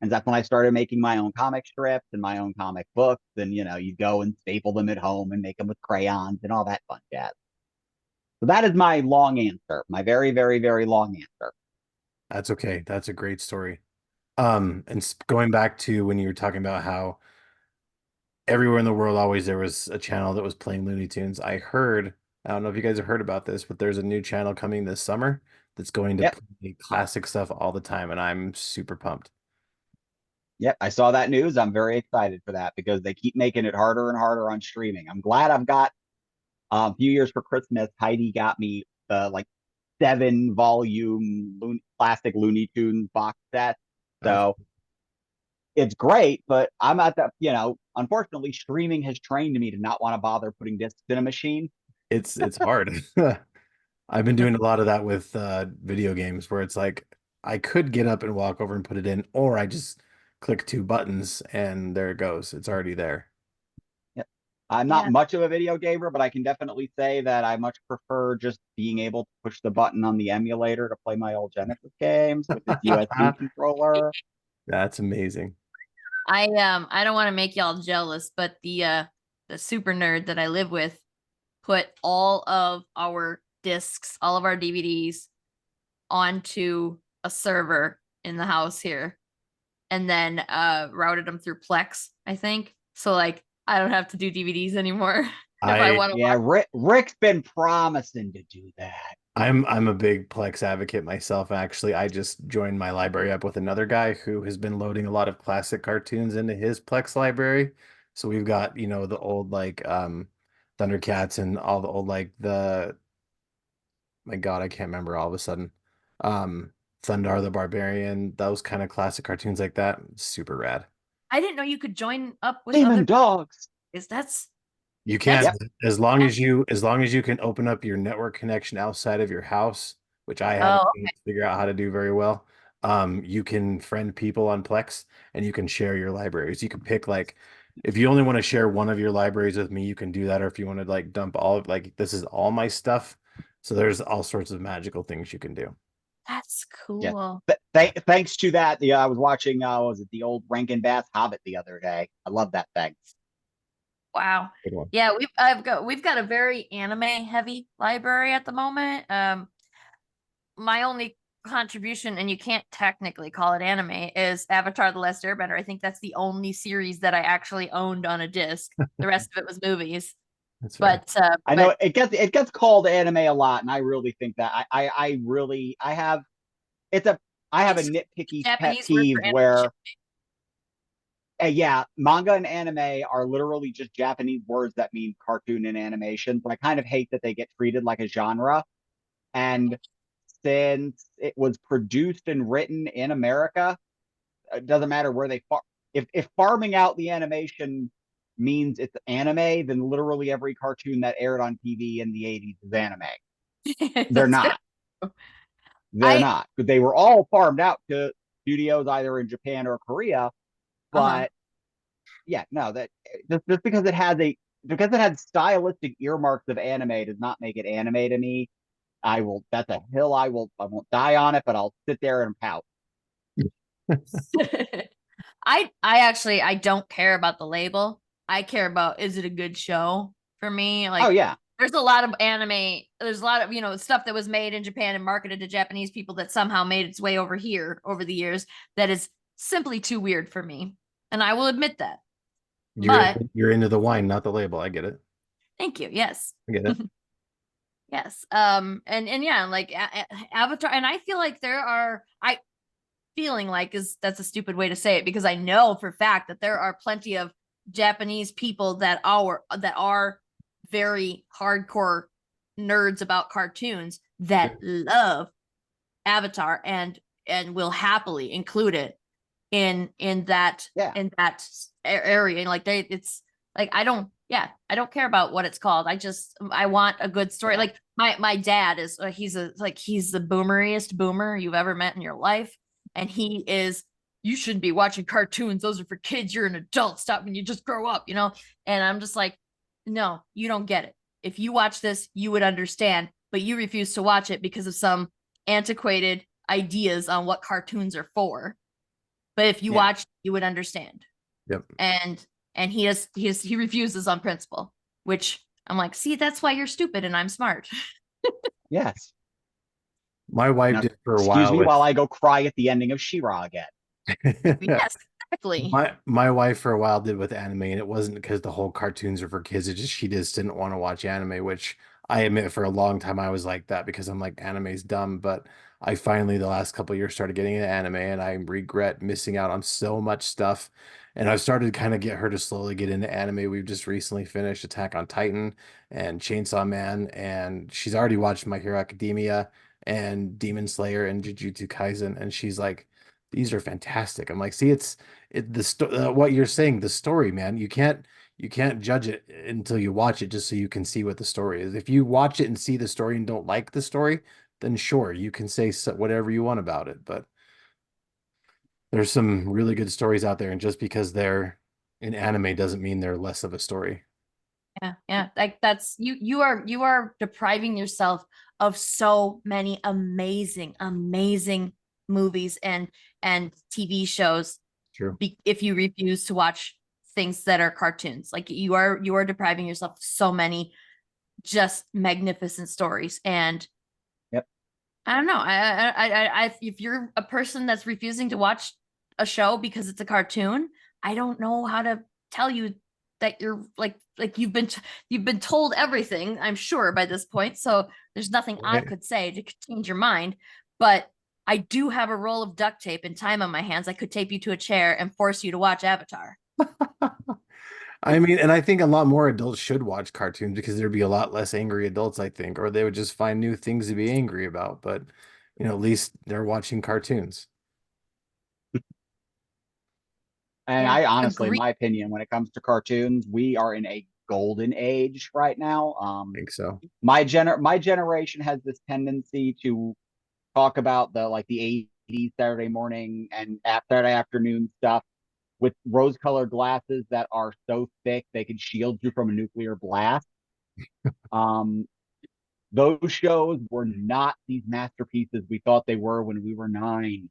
And that's when I started making my own comic strips and my own comic books. And, you go and staple them at home and make them with crayons and all that fun jazz. So that is my long answer, my very, very, very long answer. That's okay. That's a great story. And going back to when you were talking about how everywhere in the world always there was a channel that was playing Looney Tunes. I don't know if you guys have heard about this, but there's a new channel coming this summer that's going to Yep. play classic stuff all the time, and I'm super pumped. Yep, I saw that news. I'm very excited for that because they keep making it harder and harder on streaming. I'm glad I've got a few years for Christmas. Heidi got me the like 7 volume plastic Looney Tunes box set. Uh, So it's great, but I'm at that, unfortunately, streaming has trained me to not want to bother putting discs in a machine. it's hard. I've been doing a lot of that with video games where it's like I could get up and walk over and put it in, or I just click 2 buttons and there it goes. It's already there. Yep. I'm not Yeah. much of a video gamer, but I can definitely say that I much prefer just being able to push the button on the emulator to play my old Genesis games with this USB controller. That's amazing. I don't want to make y'all jealous, but the super nerd that I live with put all of our discs, all of our DVDs onto a server in the house here and then routed them through Plex, I think. So like I don't have to do DVDs anymore if I I want to Yeah, watch. Rick's been promising to do that. I'm a big Plex advocate myself, actually. I just joined my library up with another guy who has been loading a lot of classic cartoons into his Plex library. So we've got, the old like Thundercats and all the old like the my God, I can't remember all of a sudden. Um Thundar the Barbarian, those kind of classic cartoons like that. Super rad. I didn't know you could join up with Demon other dogs. is that's You that's can, Yep. as long as you can open up your network connection outside of your house, which I haven't oh been able to figure out how to do very well. You can friend people on Plex and you can share your libraries. You can pick like if you only want to share one of your libraries with me, you can do that. Or if you want to like dump all of like this is all my stuff. So there's all sorts of magical things you can do. that's Yeah. cool. Thanks to that, I was watching, was it the old Rankin Bass Hobbit the other day? I love that thing. Wow. Good one. Yeah, we've got a very anime heavy library at the moment. My only contribution, and you can't technically call it anime, is Avatar: The Last Airbender. I think that's the only series that I actually owned on a disc. The rest of it was movies. That's fair. I know But it gets called anime a lot, and I really think that I really it's a I have a it's nitpicky pet Japanese word peeve for animation. where yeah, manga and anime are literally just Japanese words that mean cartoon and animation. But I kind of hate that they get treated like a genre. And since it was produced and written in America, it doesn't matter where they farm. If farming out the animation means it's anime, then literally every cartoon that aired on TV in the 80s is anime. They're That's not. fair. They're I not. But they were all farmed out to studios either in Japan or Korea. uh-huh. But yeah, no, that just because it had stylistic earmarks of anime does not make it anime to me. That's a hill I won't die on it, but I'll sit there and pout. I actually I don't care about the label. I care about is it a good show for me? Oh Like yeah. there's a lot of anime, there's a lot of, stuff that was made in Japan and marketed to Japanese people that somehow made its way over here over the years that is simply too weird for me. And I will admit that. But You're into the wine, not the label. I get it. thank you. Yes. I get it. Yes. And yeah, like Avatar, and I feel like there are I feeling like is that's a stupid way to say it because I know for fact that there are plenty of Japanese people that are very hardcore nerds about cartoons that love Avatar and will happily include it Yeah. in that area. Like it's like I don't care about what it's called. I want a good story. Yeah. Like my dad is he's the boomeriest boomer you've ever met in your life, and he is. You shouldn't be watching cartoons. Those are for kids. You're an adult. Stop when you just grow up, And I'm just like, no, you don't get it. If you watch this, you would understand, but you refuse to watch it because of some antiquated ideas on what cartoons are for. But if you Yeah. watch, you would understand. Yep. And he refuses on principle, which I'm like, see, that's why you're stupid and I'm smart. Yes. My wife Now, did for a excuse while me with while I go cry at the ending of She-Ra again. Yes, exactly. my wife for a while did with anime, and it wasn't because the whole cartoons are for kids. It just she just didn't want to watch anime, which I admit for a long time I was like that because I'm like anime's dumb, but I finally the last couple of years started getting into anime and I regret missing out on so much stuff. And I've started to kind of get her to slowly get into anime. We've just recently finished Attack on Titan and Chainsaw Man, and she's already watched My Hero Academia and Demon Slayer and Jujutsu Kaisen, and she's like, these are fantastic. I'm like, see, what you're saying, the story, man. You can't judge it until you watch it just so you can see what the story is. If you watch it and see the story and don't like the story, then sure, you can say whatever you want about it. But there's some really good stories out there, and just because they're in anime doesn't mean they're less of a story. Yeah, yeah. Like that's you are depriving yourself of so many amazing, amazing movies and TV shows True. if you refuse to watch things that are cartoons. Like you are depriving yourself of so many just magnificent stories. And Yep. I don't know. If you're a person that's refusing to watch a show because it's a cartoon, I don't know how to tell you that you're like you've been told everything, I'm sure by this point. So there's nothing I Right. could say to change your mind. But I do have a roll of duct tape and time on my hands. I could tape you to a chair and force you to watch Avatar. I mean, and I think a lot more adults should watch cartoons because there'd be a lot less angry adults, I think, or they would just find new things to be angry about. But, at least they're watching cartoons. And Yeah, I honestly, in agree. my opinion, when it comes to cartoons, we are in a golden age right now. I think so. My generation has this tendency to talk about the 80s Saturday morning and Saturday afternoon stuff with rose-colored glasses that are so thick they could shield you from a nuclear blast. Um, those shows were not these masterpieces we thought they were when we were 9.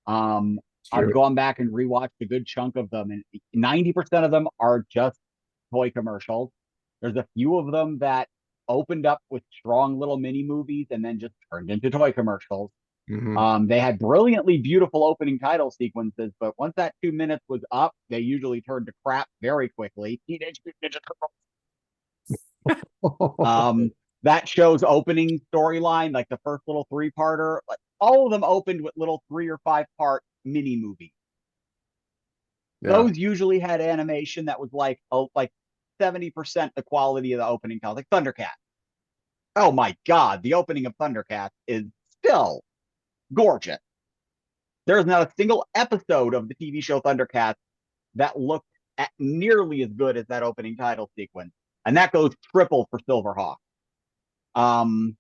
Um, I've True. gone back and rewatched a good chunk of them, and 90% of them are just toy commercials. There's a few of them that opened up with strong little mini movies and then just turned into toy commercials. Hmm. They had brilliantly beautiful opening title sequences, but once that 2 minutes was up, they usually turned to crap very quickly. Teenage Mutant Ninja Turtles. Um, that show's opening storyline, like the first little three-parter, like all of them opened with little 3 or 5 part mini movies. Yeah. Those usually had animation that was like 70% the quality of the opening title, like Thundercat. Oh my god, the opening of Thundercat is still gorgeous. There's not a single episode of the TV show Thundercats that looked at nearly as good as that opening title sequence, and that goes triple for Silverhawk. Um,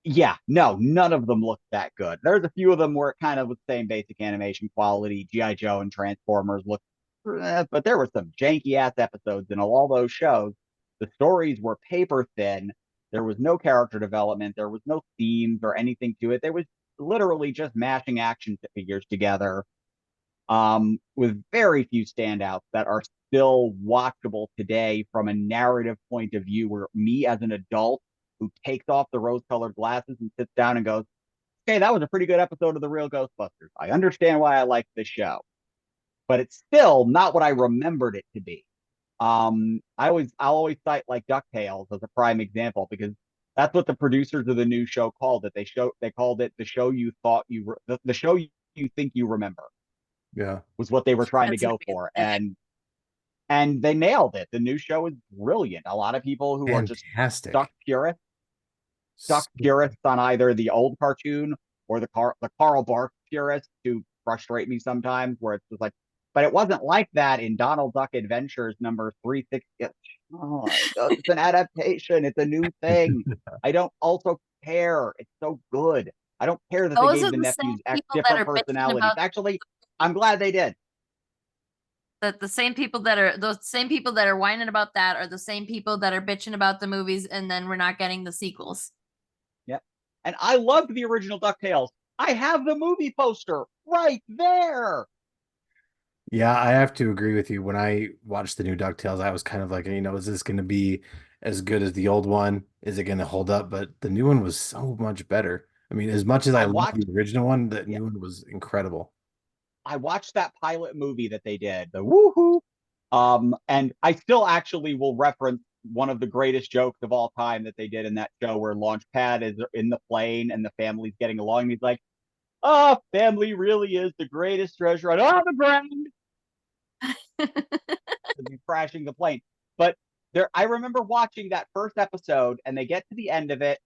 yeah, no, none of them looked that good. There's a few of them where it kind of was the same basic animation quality. G.I. Joe and Transformers looked, but there were some janky ass episodes in all those shows. The stories were paper thin. There was no character development. There was no themes or anything to it. There was literally just mashing action figures together, with very few standouts that are still watchable today from a narrative point of view. Where me as an adult who takes off the rose-colored glasses and sits down and goes, "Okay, that was a pretty good episode of the Real Ghostbusters. I understand why I like this show, but it's still not what I remembered it to be." I'll always cite like DuckTales as a prime example because that's what the producers of the new show called it. They called it the show you thought the show you think you remember Yeah. was what they were trying to That's a go good for, pitch. and they nailed it. The new show is brilliant. A lot of people who are just Fantastic. stuck purists So good. on either the old cartoon or the Carl Bark purists who frustrate me sometimes, where it's just like, but it wasn't like that in Donald Duck Adventures number 360. Oh my god, it's an adaptation. It's a new thing. I don't also care. It's so good. I don't care that they Those gave are the the same nephews people that different are bitching personalities. about Actually, I'm glad they did. the same people that are those same people that are whining about that are the same people that are bitching about the movies and then we're not getting the sequels. Yep. And I loved the original DuckTales. I have the movie poster right there. Yeah, I have to agree with you. When I watched the new DuckTales, I was kind of like, is this going to be as good as the old one? Is it going to hold up? But the new one was so much better. I mean, as much as I I love the watched original one, the yeah, new one was incredible. I watched that pilot movie that they did, the Woohoo. And I still actually will reference one of the greatest jokes of all time that they did in that show, where Launchpad is in the plane and the family's getting along. And he's like, "Oh, family really is the greatest treasure on all the ground." He's crashing the plane. But there, I remember watching that first episode, and they get to the end of it,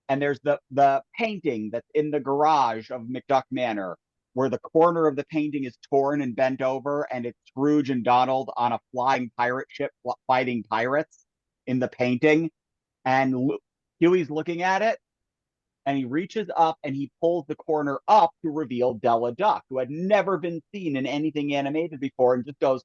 and there's the painting that's in the garage of McDuck Manor, where the corner of the painting is torn and bent over, and it's Scrooge and Donald on a flying pirate ship fighting pirates in the painting. And Huey's looking at it, and he reaches up and he pulls the corner up to reveal Della Duck, who had never been seen in anything animated before, and just goes,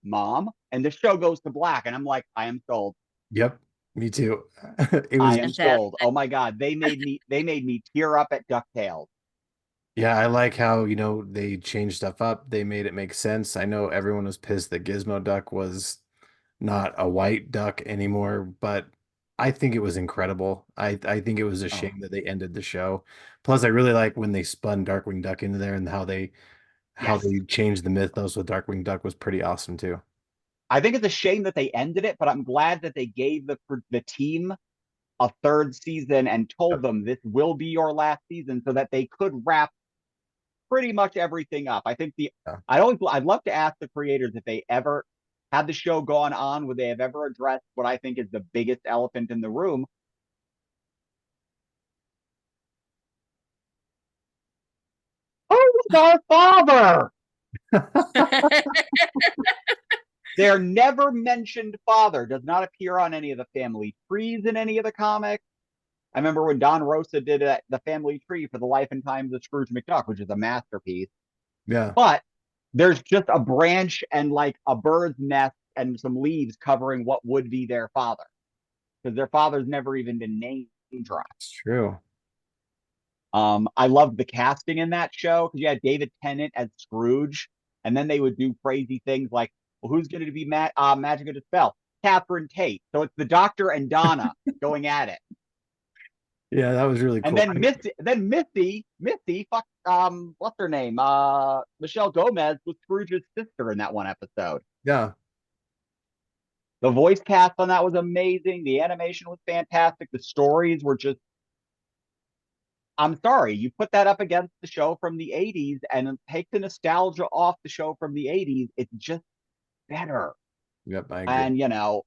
"Mom," and the show goes to black, and I'm like, I am sold. Yep, me too. It I was am Fantastic. sold. Oh my god, they made me tear up at DuckTales. yeah, I like how, they changed stuff up. They made it make sense. I know everyone was pissed that Gizmo Duck was not a white duck anymore, but I think it was incredible. I think it was a Oh shame that they ended the show. Plus, I really like when they spun Darkwing Duck into there, and how yes, they changed the mythos with Darkwing Duck was pretty awesome too. I think it's a shame that they ended it, but I'm glad that they gave the team a third season and told them this will be your last season, so that they could wrap pretty much everything up. I think Yeah. I'd love to ask the creators if they ever had the show gone on, would they have ever addressed what I think is the biggest elephant in the room? Who was our father? Their never mentioned father does not appear on any of the family trees in any of the comics. I remember when Don Rosa did the family tree for the life and times of Scrooge McDuck, which is a masterpiece. Yeah, But there's just a branch and like a bird's nest and some leaves covering what would be their father, because their father's never even been name dropped. it's true. I loved the casting in that show, because you had David Tennant as Scrooge, and then they would do crazy things like, well, who's going to be Magic of Dispel? Catherine Tate. So it's the Doctor and Donna going at it. Yeah, that was really And cool. Missy, fuck, what's her name? Michelle Gomez was Scrooge's sister in that one episode. Yeah, The voice cast on that was amazing. The animation was fantastic. The stories were just, I'm sorry, you put that up against the show from the 80s and take the nostalgia off the show from the 80s, it's just better. yep, I agree. And,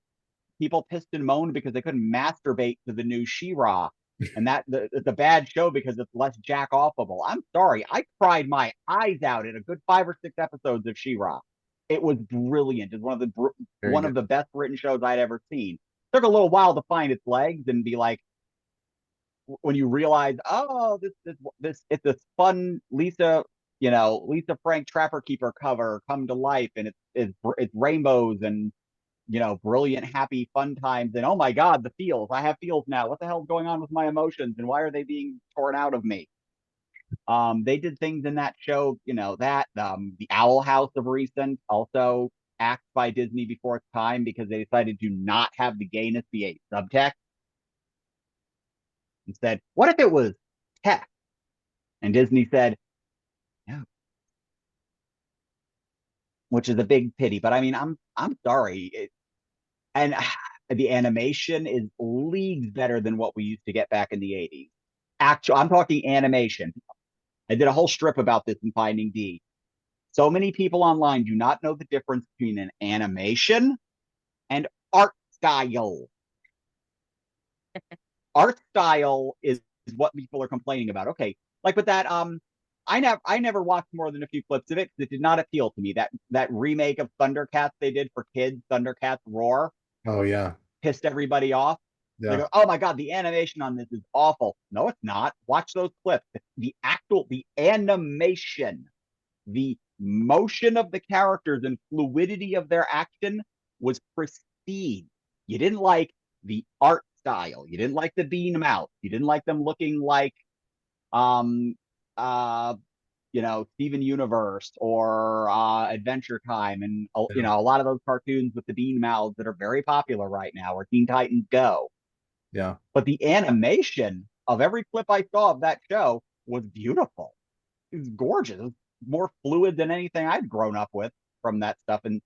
people pissed and moaned because they couldn't masturbate to the new She-Ra. And it's a bad show because it's less jack offable. I'm sorry, I cried my eyes out in a good 5 or 6 episodes of She-Ra. It was brilliant. It's Very one good. of the best written shows I'd ever seen. Took a little while to find its legs and be like, when you realize, oh, this it's this fun Lisa Frank Trapper Keeper cover come to life, and it's rainbows and brilliant, happy, fun times. And oh my God, the feels. I have feels now. What the hell's going on with my emotions? And why are they being torn out of me? They did things in that show, that the Owl House of recent, also axed by Disney before its time because they decided to not have the gayness be a subtext. And said, what if it was text? And Disney said, no, which is a big pity. But I mean, I'm sorry. And the animation is leagues better than what we used to get back in the 80s. Actual, I'm talking animation. I did a whole strip about this in Finding Dee. So many people online do not know the difference between an animation and art style. Art style is what people are complaining about. Okay, like with that, I never watched more than a few clips of it because it did not appeal to me. That remake of Thundercats they did for kids, Thundercats Roar, Oh yeah, pissed everybody off. They yeah, go, oh my God, the animation on this is awful. No, it's not. Watch those clips. The animation, the motion of the characters and fluidity of their action was pristine. You didn't like the art style. You didn't like the bean mouth. You didn't like them looking like um uh Steven Universe or Adventure Time, and yeah, a lot of those cartoons with the bean mouths that are very popular right now, or Teen Titans Go. yeah. But the animation of every clip I saw of that show was beautiful. It was gorgeous. It was more fluid than anything I'd grown up with from that stuff. And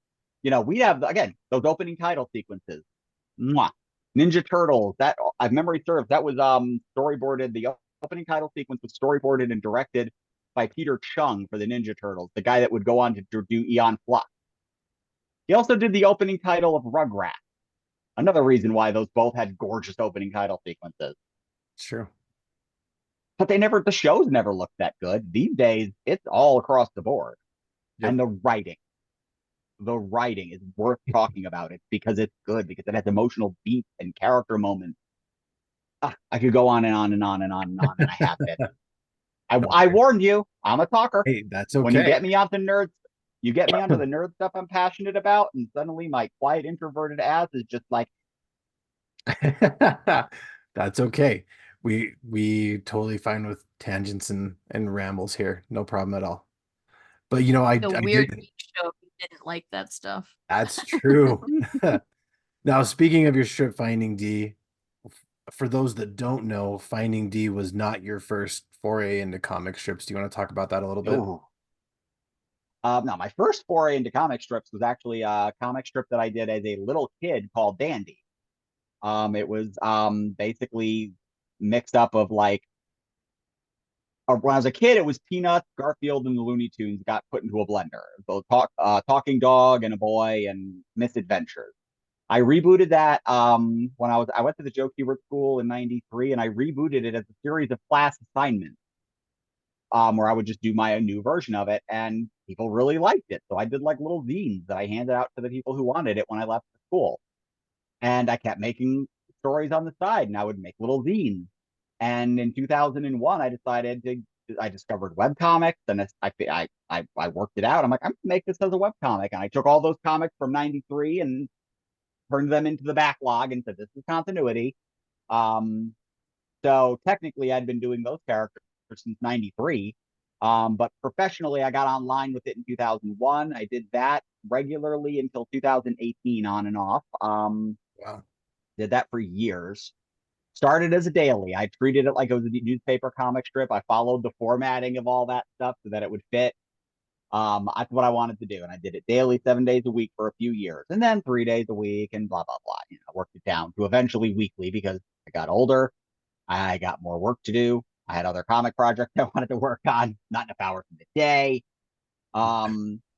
we'd have, again, those opening title sequences. Mwah. Ninja Turtles. That I've memory serves. That was storyboarded. The opening title sequence was storyboarded and directed by Peter Chung for the Ninja Turtles, the guy that would go on to do Eon Flux. He also did the opening title of Rugrats. Another reason why those both had gorgeous opening title sequences. Sure. But the shows never looked that good. These days, it's all across the board. Yep. And the writing is worth talking about it because it's good, because it has emotional beats and character moments. I could go on and on and on and on and on, and I have been. No, I warned you, I'm a talker. hey, that's When you okay. get me onto nerds, you get me onto the nerd stuff I'm passionate about, and suddenly my quiet introverted ass is just like, That's okay. We totally fine with tangents and rambles here. No problem at all. But The I weird did. geek show didn't like that stuff. That's true. Now, speaking of your strip Finding D, for those that don't know, Finding D was not your first foray into comic strips. Do you want to talk about that a little bit? oh. No, my first foray into comic strips was actually a comic strip that I did as a little kid called Dandy. It was basically mixed up of like when I was a kid, it was Peanuts, Garfield, and the Looney Tunes got put into a blender. So talking dog and a boy and misadventures. I rebooted that when I went to the Joe Kubert School in '93, and I rebooted it as a series of class assignments where I would just do my new version of it, and people really liked it. So I did like little zines that I handed out to the people who wanted it when I left the school, and I kept making stories on the side, and I would make little zines. And in 2001, I discovered webcomics, and I worked it out. I'm like, I'm gonna make this as a webcomic, and I took all those comics from '93 and turned them into the backlog and said, this is continuity. Um, so technically, I'd been doing those characters since '93. But professionally, I got online with it in 2001. I did that regularly until 2018, on and off. Wow. Did that for years. Started as a daily. I treated it like it was a newspaper comic strip. I followed the formatting of all that stuff so that it would fit. That's what I wanted to do. And I did it daily, 7 days a week for a few years, and then 3 days a week and blah, blah, blah. I worked it down to eventually weekly because I got older. I got more work to do. I had other comic projects I wanted to work on, not enough hours in the day.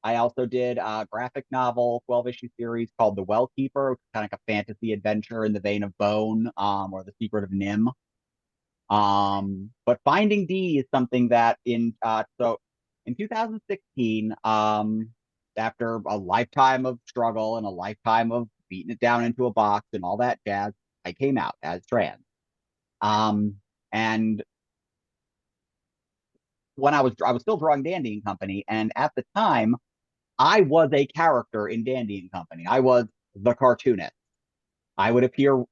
I also did a graphic novel, 12 issue series called The Well Keeper, which is kind of like a fantasy adventure in the vein of Bone, or The Secret of Nim. But Finding D is something that in 2016, after a lifetime of struggle and a lifetime of beating it down into a box and all that jazz, I came out as trans. And when I was still drawing Dandy and Company, and at the time, I was a character in Dandy and Company. I was the cartoonist. I would appear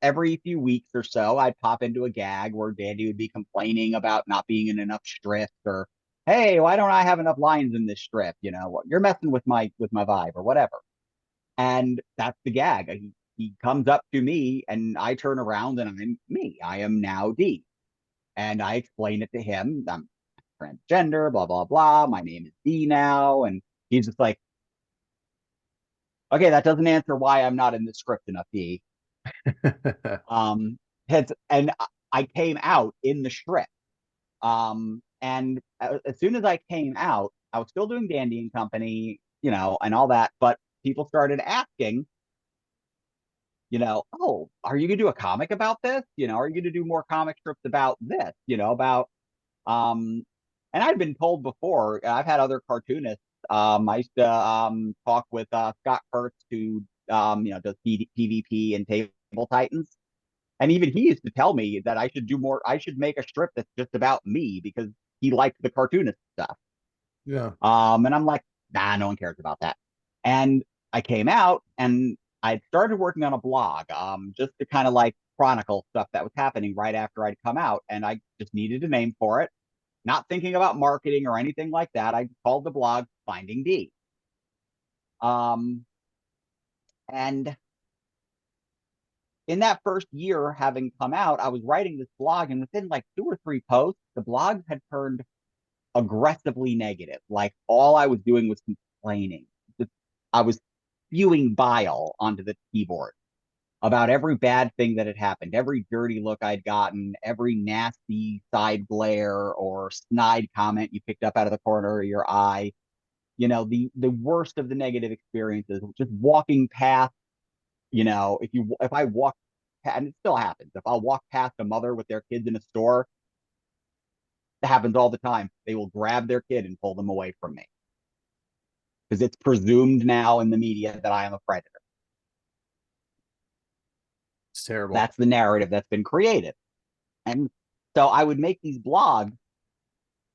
every few weeks or so. I'd pop into a gag where Dandy would be complaining about not being in enough strips, or hey, why don't I have enough lines in this strip? You're messing with my vibe or whatever. And that's the gag. He comes up to me and I turn around and I'm me. I am now D. And I explain it to him. I'm transgender, blah, blah, blah. My name is D now. And he's just like, okay, that doesn't answer why I'm not in the script enough, D. Um, and I came out in the strip. And as soon as I came out, I was still doing Dandy and Company, and all that. But people started asking, oh, are you gonna do a comic about this? Are you gonna do more comic strips about this? About and I'd been told before. I've had other cartoonists. I used to talk with Scott Kurtz, who does PvP and Table Titans. And even he used to tell me that I should do more. I should make a strip that's just about me because he liked the cartoonist stuff. Yeah. And I'm like, nah, no one cares about that. And I came out and I started working on a blog, just to kind of like chronicle stuff that was happening right after I'd come out. And I just needed a name for it, not thinking about marketing or anything like that. I called the blog Finding Dee. Um, and in that first year having come out, I was writing this blog, and within like 2 or 3 posts, the blog had turned aggressively negative. Like all I was doing was complaining. I was spewing bile onto the keyboard. about every bad thing that had happened, every dirty look I'd gotten, every nasty side glare or snide comment you picked up out of the corner of your eye. The worst of the negative experiences, just walking past, if I walk, and it still happens, if I'll walk past a mother with their kids in a store, it happens all the time. They will grab their kid and pull them away from me because it's presumed now in the media that I am a predator. It's terrible. That's the narrative that's been created. And so I would make these blogs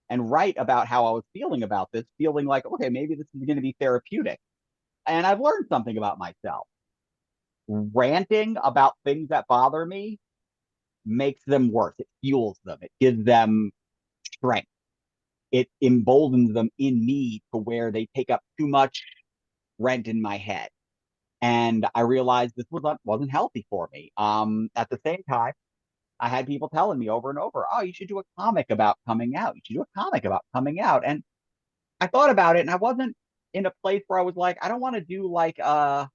and write about how I was feeling about this, feeling like, okay, maybe this is going to be therapeutic. And I've learned something about myself. Ranting about things that bother me makes them worse. It fuels them. It gives them strength. It emboldens them in me to where they take up too much rent in my head. And I realized this wasn't healthy for me. At the same time, I had people telling me over and over, oh, you should do a comic about coming out. You should do a comic about coming out. And I thought about it, and I wasn't in a place where I was like, I don't want to do like a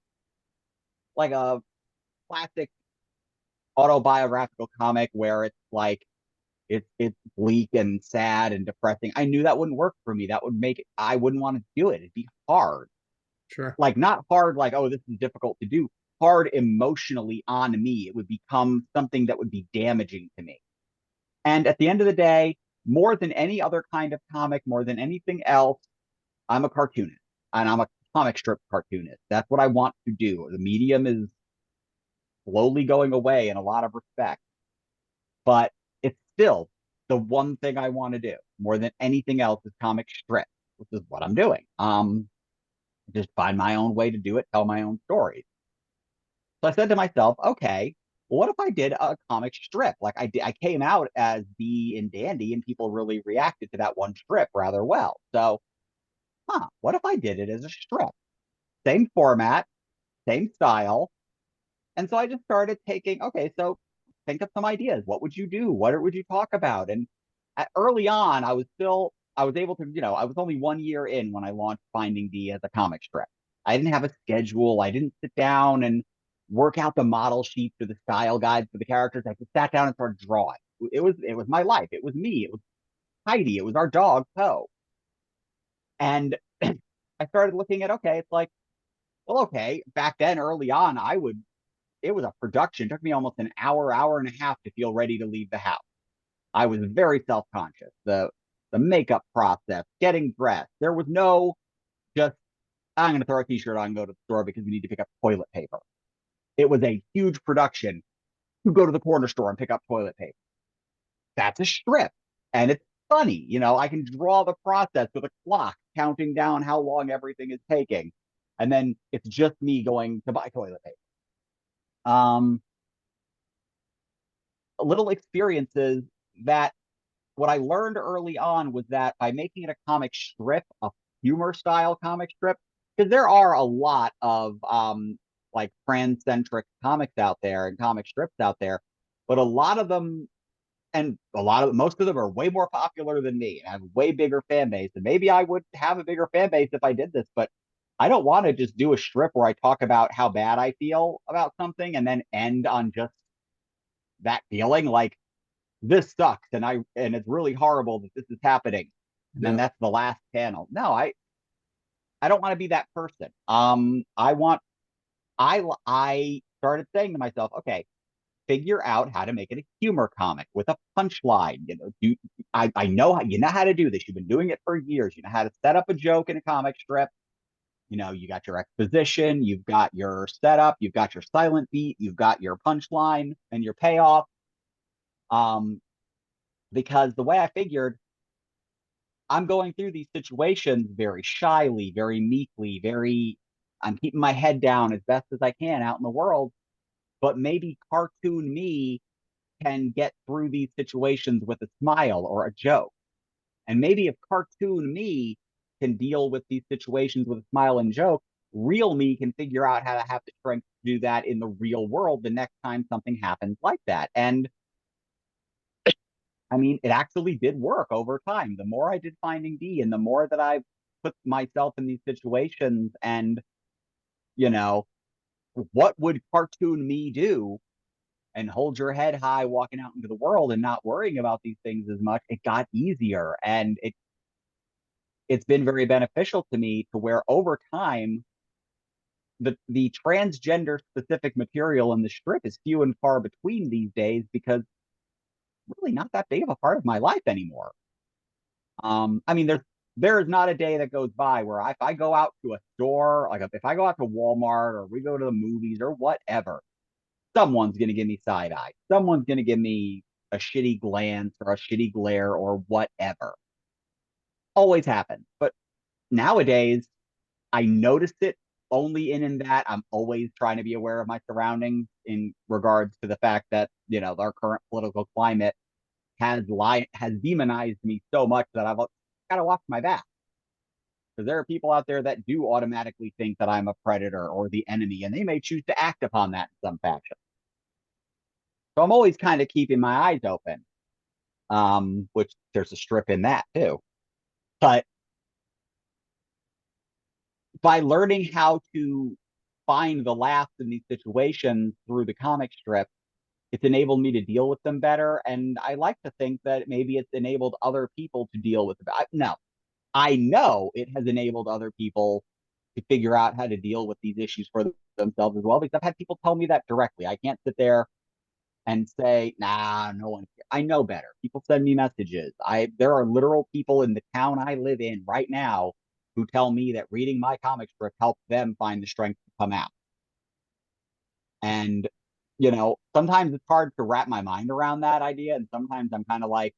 classic autobiographical comic where it's like it's bleak and sad and depressing. I knew that wouldn't work for me. That would make it, I wouldn't want to do it. It'd be hard. Sure. Like not hard like, oh, this is difficult to do. Hard emotionally on me. It would become something that would be damaging to me. And at the end of the day, more than any other kind of comic, more than anything else, I'm a cartoonist and I'm a comic strip cartoonist. That's what I want to do. The medium is slowly going away in a lot of respects, but it's still the one thing I want to do more than anything else is comic strip, which is what I'm doing. Just find my own way to do it, tell my own stories. So I said to myself, okay, well, what if I did a comic strip? Like I came out as Dee and Dandy, and people really reacted to that one strip rather well. So, what if I did it as a strip? Same format, same style. And so I just started taking, okay, so think of some ideas. What would you do? What would you talk about? And early on, I was able to, I was only 1 year in when I launched Finding Dee as a comic strip. I didn't have a schedule. I didn't sit down and work out the model sheets or the style guides for the characters. I just sat down and started drawing. It was my life. It was me. It was Heidi. It was our dog, Poe. And I started looking at, okay, it's like, well, okay, back then early on, it was a production. It took me almost an hour, hour and a half to feel ready to leave the house. I was very self-conscious. The makeup process, getting dressed. There was no just, I'm going to throw a t-shirt on and go to the store because we need to pick up toilet paper. It was a huge production to go to the corner store and pick up toilet paper. That's a strip. And it's funny. I can draw the process with a clock counting down how long everything is taking. And then it's just me going to buy toilet paper. Little experiences that what I learned early on was that by making it a comic strip, a humor style comic strip, because there are a lot of like trans-centric comics out there and comic strips out there, but a lot of them and most of them are way more popular than me and have a way bigger fan base. And maybe I would have a bigger fan base if I did this, but I don't want to just do a strip where I talk about how bad I feel about something and then end on just that feeling like this sucks and it's really horrible that this is happening. And then Yeah. that's the last panel. No, I don't want to be that person. I started saying to myself, okay, figure out how to make it a humor comic with a punchline. I know how you know how to do this. You've been doing it for years. You know how to set up a joke in a comic strip. You got your exposition, you've got your setup, you've got your silent beat, you've got your punchline and your payoff. Um, because the way I figured, I'm going through these situations very shyly, very meekly, I'm keeping my head down as best as I can out in the world. But maybe cartoon me can get through these situations with a smile or a joke. And maybe if cartoon me can deal with these situations with a smile and joke, real me can figure out how to have the strength to do that in the real world the next time something happens like that. And I mean, it actually did work over time. The more I did Finding Dee and the more that I put myself in these situations and, you know, what would cartoon me do? And hold your head high walking out into the world and not worrying about these things as much. It got easier, and it's been very beneficial to me, to where over time the transgender specific material in the strip is few and far between these days, because really not that big of a part of my life anymore. I mean, there is not a day that goes by where if I go out to a store, like if I go out to Walmart or we go to the movies or whatever, someone's going to give me side eye. Someone's going to give me a shitty glance or a shitty glare or whatever. Always happens. But nowadays, I notice it only in that I'm always trying to be aware of my surroundings, in regards to the fact that, our current political climate has demonized me so much that I've got to watch my back. Because there are people out there that do automatically think that I'm a predator or the enemy, and they may choose to act upon that in some fashion. So I'm always kind of keeping my eyes open, which there's a strip in that too. But by learning how to find the laughs in these situations through the comic strip, it's enabled me to deal with them better. And I like to think that maybe it's enabled other people to deal with them. No, I know it has enabled other people to figure out how to deal with these issues for themselves as well, because I've had people tell me that directly. I can't sit there and say, nah, no one. I know better. People send me messages. There are literal people in the town I live in right now who tell me that reading my comic strip helped them find the strength to come out. And sometimes it's hard to wrap my mind around that idea, and sometimes I'm kind of like,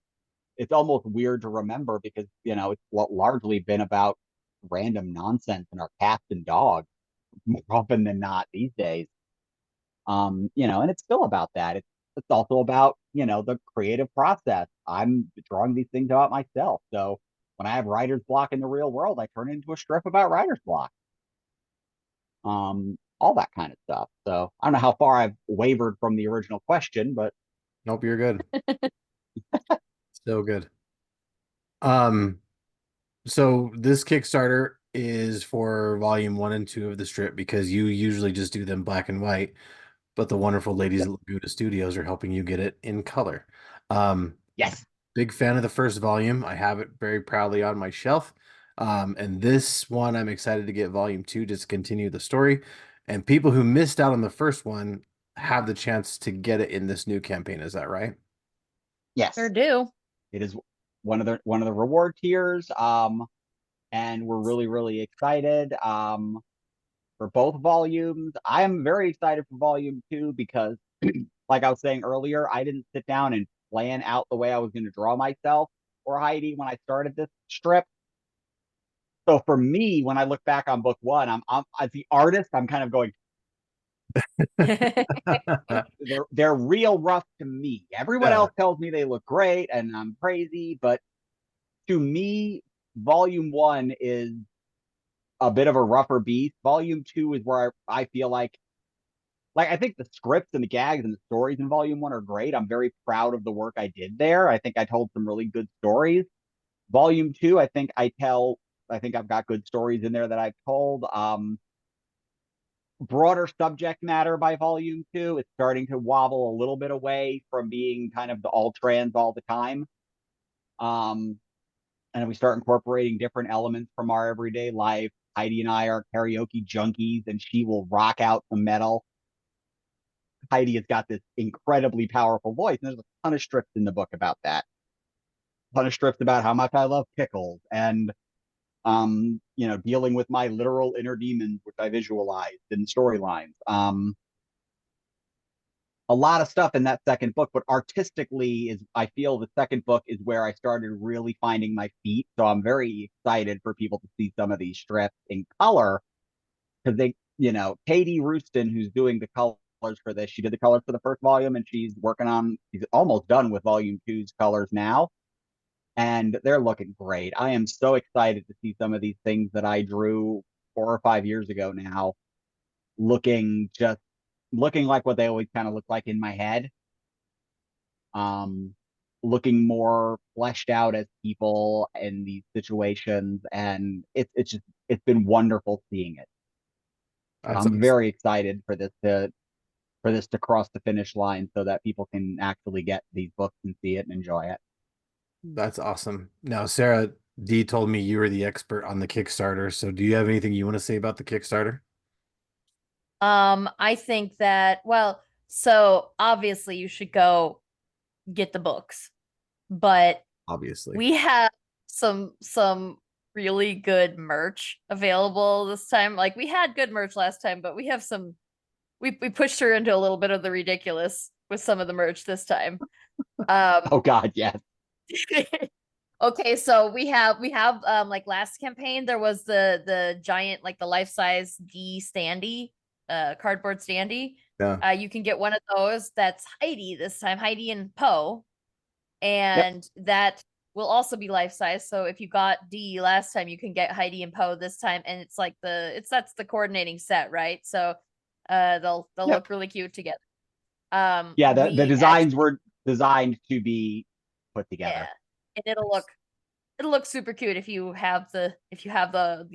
it's almost weird to remember, because it's largely been about random nonsense and our cats and dogs more often than not these days. And it's still about that. It's also about, the creative process. I'm drawing these things about myself. So when I have writer's block in the real world, I turn it into a strip about writer's block. All that kind of stuff. So I don't know how far I've wavered from the original question, but Nope, you're good. So good. Um, so this Kickstarter is for volume 1 and 2 of the strip, because you usually just do them black and white, but the wonderful ladies yeah. at Laguna Studios are helping you get it in color. Um, Yes. big fan of the first volume. I have it very proudly on my shelf. And this one, I'm excited to get volume 2 just to continue the story. And people who missed out on the first one have the chance to get it in this new campaign. Is that right? Sure Yes. do. It is one of the reward tiers. And we're really, really excited. For both volumes. I am very excited for volume 2, because like I was saying earlier, I didn't sit down and plan out the way I was going to draw myself or Heidi when I started this strip. So for me, when I look back on book 1, I'm as the artist, I'm kind of going, they're real rough to me. Everyone Yeah. else tells me they look great and I'm crazy, but to me, volume 1 is a bit of a rougher beast. Volume 2 is where I feel like I think the scripts and the gags and the stories in volume 1 are great. I'm very proud of the work I did there. I think I told some really good stories. Volume 2, I think I've got good stories in there that I've told. Broader subject matter by volume 2. It's starting to wobble a little bit away from being kind of the all trans all the time. Um, and we start incorporating different elements from our everyday life. Heidi and I are karaoke junkies, and she will rock out some metal. Heidi has got this incredibly powerful voice, and there's a ton of strips in the book about that. A ton of strips about how much I love pickles, and dealing with my literal inner demons, which I visualized in storylines. A lot of stuff in that second book, but artistically is I feel the second book is where I started really finding my feet. So I'm very excited for people to see some of these strips in color, because Katie Rooston, who's doing the colors for this, she did the colors for the first volume, and she's almost done with volume 2's colors now. And they're looking great. I am so excited to see some of these things that I drew 4 or 5 years ago now, looking just looking like what they always kind of look like in my head. Um, Looking more fleshed out as people in these situations, and it's been wonderful seeing it. That's I'm awesome. very excited for this to cross the finish line so that people can actually get these books and see it and enjoy it. That's awesome. Now, Sarah D told me you were the expert on the Kickstarter. So do you have anything you want to say about the Kickstarter? I think that, well, so obviously you should go get the books, but Obviously. we have some really good merch available this time. Like we had good merch last time, but we have some we pushed her into a little bit of the ridiculous with some of the merch this time. Oh God, yes. Okay, so we have like last campaign there was the giant like the life-size D standee, cardboard standee. Yeah. You can get one of those. That's Heidi this time, Heidi and Poe, Yep. and that will also be life-size. So if you got D last time, you can get Heidi and Poe this time, and it's like that's the coordinating set, right? So they'll Yep. look really cute together. Yeah, the We designs actually, were designed to be put yeah, together. and it'll look super cute if you have the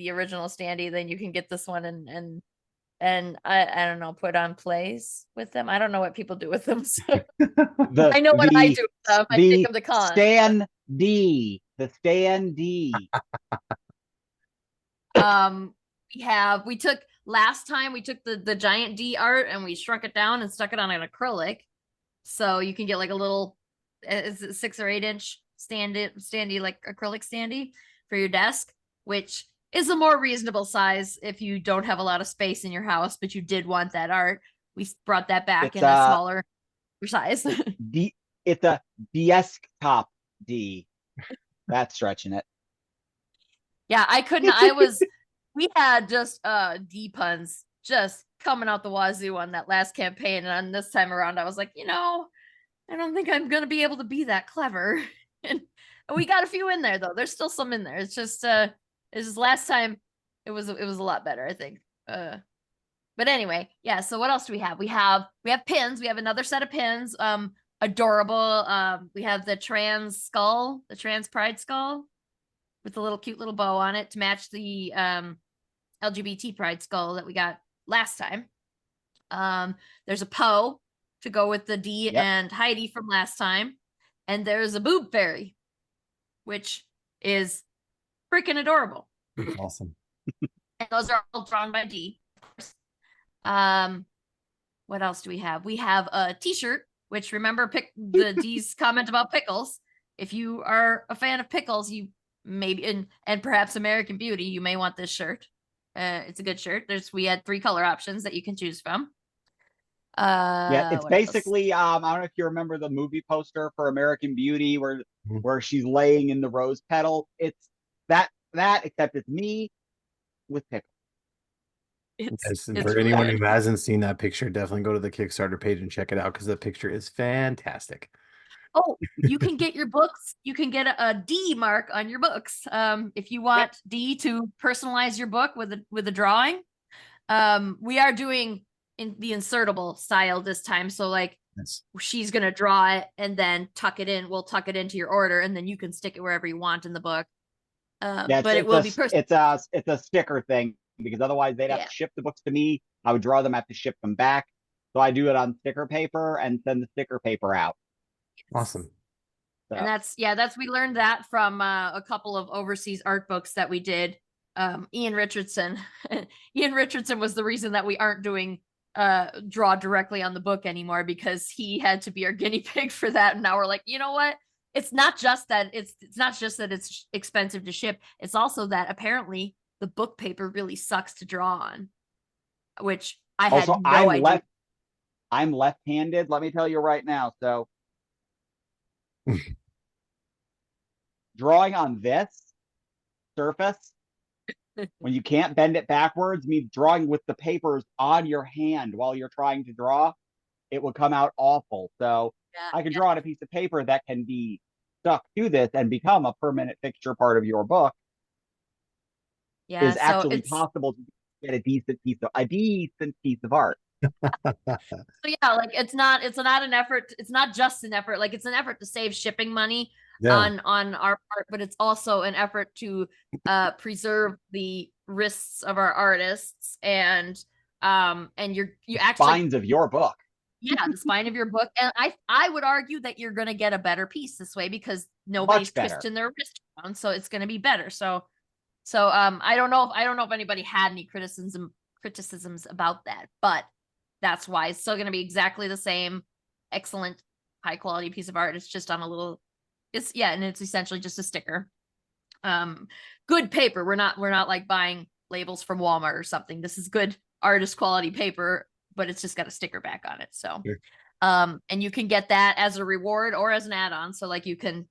original standee, then you can get this one and I don't know, put on plays with them. I don't know what people do with them. So The I know what I the do with them. I take the them to cons. Stan the Stan D. Um we took last time we took the giant D art and we shrunk it down and stuck it on an acrylic. So you can get like a little is it 6 or 8 inch standy like acrylic standy for your desk, which is a more reasonable size if you don't have a lot of space in your house, but you did want that art. We brought that back It's in a smaller size. D it's a desktop D. That's stretching it. Yeah, I couldn't. I was. We had just D puns just coming out the wazoo on that last campaign, and on this time around, I was like, I don't think I'm gonna be able to be that clever. And we got a few in there though. There's still some in there. It's just last time it was a lot better, I think. But anyway, yeah. So what else do we have? We have pins. We have another set of pins. Adorable. We have the trans skull, the trans pride skull with a little cute little bow on it to match the LGBT pride skull that we got last time. There's a Poe to go with the D Yep. and Heidi from last time. And there's a Boob fairy, which is freaking adorable. Awesome. And those are all drawn by D, of course. Um, what else do we have? We have a t-shirt, which remember the D's comment about Pickles. If you are a fan of Pickles, you maybe and perhaps American Beauty, you may want this shirt. It's a good shirt. We had 3 color options that you can choose from. Yeah, it's What else? basically I don't know if you remember the movie poster for American Beauty Mhm. where she's laying in the rose petal. It's that except it's me with pickles. Yes, and It's for really anyone good. who hasn't seen that picture, definitely go to the Kickstarter page and check it out because the picture is fantastic. Oh, you can get your books. You can get a D mark on your books. If you Yep. want D to personalize your book with a drawing. We are doing in the insertable style this time. So like Yes. she's gonna draw it and then tuck it in. We'll tuck it into your order, and then you can stick it wherever you want in the book. Yeah, But it will be personal. it's a sticker thing because otherwise they'd have Yeah. to ship the books to me. I would draw them, have to ship them back. So I do it on sticker paper and send the sticker paper out. Awesome. And So that's we learned that from a couple of overseas art books that we did. Ian Richardson. Ian Richardson was the reason that we aren't doing draw directly on the book anymore because he had to be our guinea pig for that. And now we're like, you know what? It's not just that it's expensive to ship. It's also that apparently the book paper really sucks to draw on, which I had also no idea. I'm left-handed, let me tell you right now. So drawing on this surface when you can't bend it backwards means drawing with the papers on your hand while you're trying to draw, it would come out awful. So Yeah, I can draw on a piece of paper that can be stuck to this and become a permanent fixture part of your book yeah. is So actually possible to get a decent piece of art. so yeah, like it's not an effort, it's not just an effort, like it's an effort to save shipping money Yeah. on our part, but it's also an effort to preserve the wrists of our artists and And you actually Spines of your book. yeah, the spine of your book. And I would argue that you're gonna get a better piece this way because nobody's twisting their wrist around, so it's gonna be better. So I don't know if anybody had any criticisms about that, but that's why it's still gonna be exactly the same excellent high quality piece of art. It's just on a little and it's essentially just a sticker. Good paper. We're not like buying labels from Walmart or something. This is good artist quality paper, but it's just got a sticker back on it. So Sure. And you can get that as a reward or as an add-on. So like you can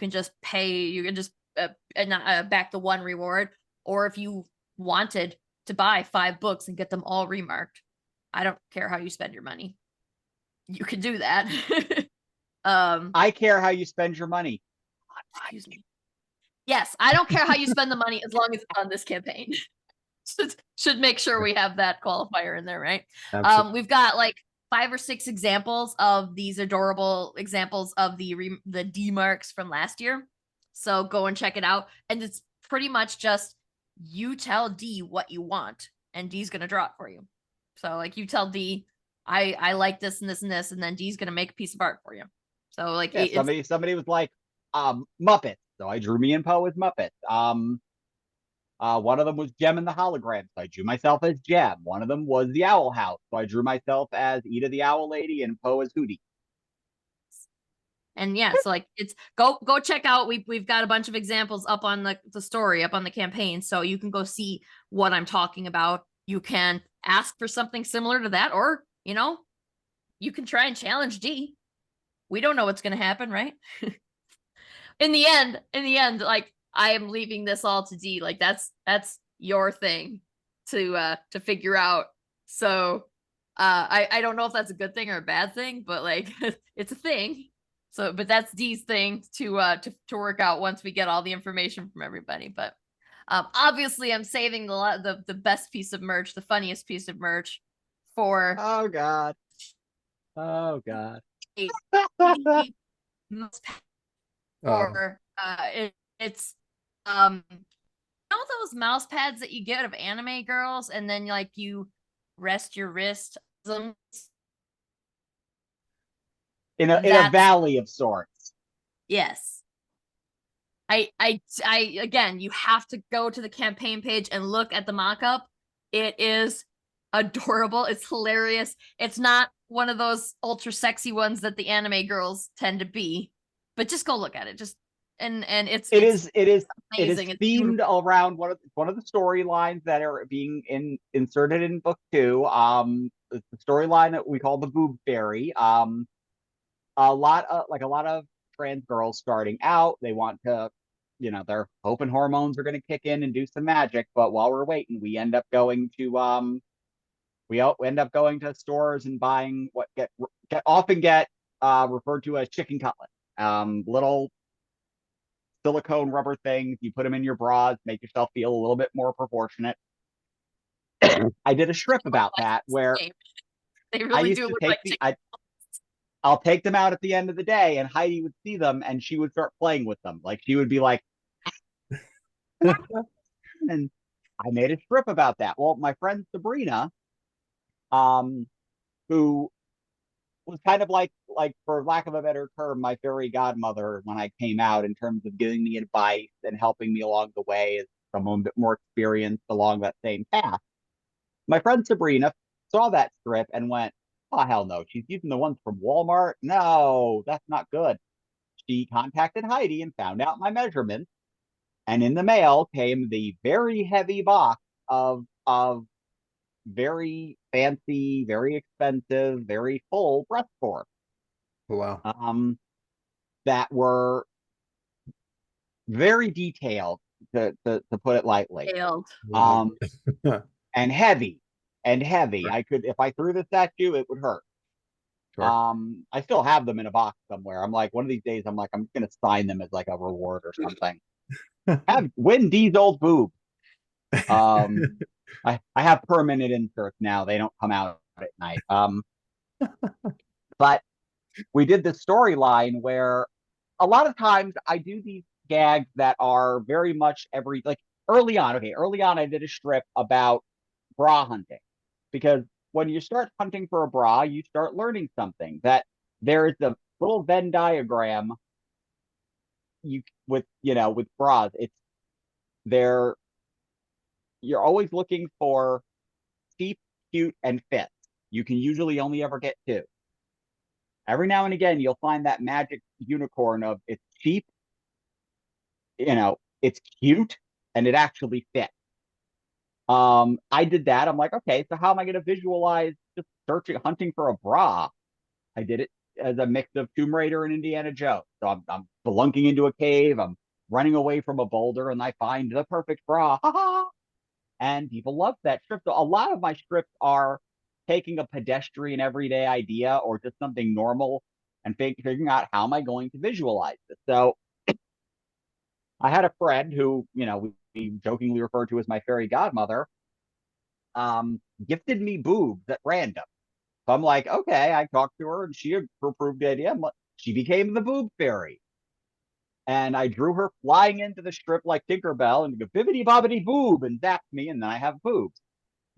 just pay, you can just back the one reward, or if you wanted to buy 5 books and get them all remarked, I don't care how you spend your money, you can do that. I care how you spend your money. Excuse me. Yes, I don't care how you spend the money as long as it's on this campaign. Should make sure we have that qualifier in there, right? Absolutely. We've got like 5 or 6 examples of these adorable examples of the D marks from last year. So go and check it out. And it's pretty much just you tell D what you want, and D's gonna draw it for you. So like you tell D, I like this and this and this, and then D's gonna make a piece of art for you. So like Yeah, somebody was like, Muppets. So I drew me and Poe as Muppets. One of them was Jem and the Hologram, so I drew myself as Jem. One of them was the Owl House, so I drew myself as Eda the Owl Lady and Poe as Hootie. And yeah, so like it's go check out. We've got a bunch of examples up on the story, up on the campaign, so you can go see what I'm talking about. You can ask for something similar to that, or you can try and challenge D. We don't know what's gonna happen, right? In the end, like I am leaving this all to D. Like that's your thing to figure out. So I don't know if that's a good thing or a bad thing, but like it's a thing. So, but that's D's thing to work out once we get all the information from everybody. But obviously, I'm saving the best piece of merch, the funniest piece of merch for Oh God. Oh God. or it's those mouse pads that you get of anime girls, and then like you rest your wrist In a valley of sorts. Yes. I again, you have to go to the campaign page and look at the mock-up. It is adorable. It's hilarious. It's not one of those ultra sexy ones that the anime girls tend to be, but just go look at it. Just and it's amazing. It's themed around one of the storylines that are being inserted in book 2. It's the storyline that we call the Boob Fairy. A lot of trans girls starting out, they want to, they're hoping hormones are going to kick in and do some magic. But while we're waiting, we end up going to stores and buying what often get referred to as chicken cutlet, little silicone rubber things. You put them in your bras, make yourself feel a little bit more proportionate. I did a strip about that where they really do look like I'll take them out at the end of the day, and Heidi would see them, and she would start playing with them. Like she would be like, and I made a strip about that. Well, my friend Sabrina, who was kind of like for lack of a better term, my fairy godmother when I came out in terms of giving me advice and helping me along the way as someone a bit more experienced along that same path. My friend Sabrina saw that strip and went, oh, hell no. She's using the ones from Walmart. No, that's not good. She contacted Heidi and found out my measurements. And in the mail came the very heavy box of very fancy, very expensive, very full breast forms. Wow. That were very detailed, to put it lightly. Detailed. And heavy. I could, if I threw this at you, it would hurt. Sure. I still have them in a box somewhere. I'm like, one of these days, I'm gonna sign them as like a reward or something. Win D's old boob. I have permanent inserts now. They don't come out at night. But we did this storyline where a lot of times I do these gags that are very much early on. Okay, early on I did a strip about bra hunting. because when you start hunting for a bra, you start learning something that there is a little Venn diagram you with with bras. It's there. You're always looking for cheap, cute, and fit. You can usually only ever get two. Every now and again, you'll find that magic unicorn of it's cheap, it's cute, and it actually fits. I did that. I'm like, okay, so how am I going to visualize just searching, hunting for a bra? I did it as a mix of Tomb Raider and Indiana Jones. So I'm spelunking into a cave. I'm running away from a boulder, and I find the perfect bra. And people love that script. So a lot of my scripts are taking a pedestrian everyday idea or just something normal and figuring out how am I going to visualize this. So I had a friend who, we jokingly refer to as my fairy godmother, gifted me boobs at random. So I'm like, okay, I talked to her and she approved the idea. She became the boob fairy. And I drew her flying into the strip like Tinkerbell and go bibbity bobbity boob and zapped me, and then I have boobs.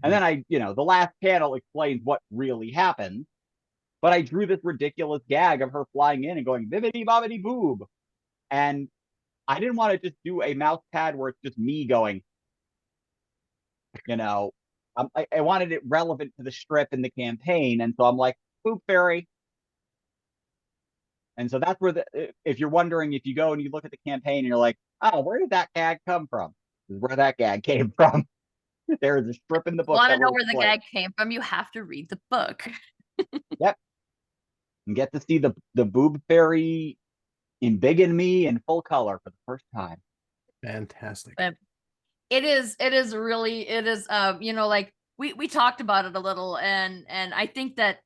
And then the last panel explains what really happened. But I drew this ridiculous gag of her flying in and going bibbity bobbity boob. And I didn't want to just do a mouse pad where it's just me going, I wanted it relevant to the strip and the campaign. And so I'm like, boob fairy. And so that's where if you're wondering, if you go and you look at the campaign and you're like, oh, where did that gag come from? This is where that gag came from. There is a strip in the book. Want that to know will where the explain. gag came from? You have to read the book. Yep. And get to see the boob fairy in big and me in full color for the first time. Fantastic. But it is really, like we talked about it a little, and I think that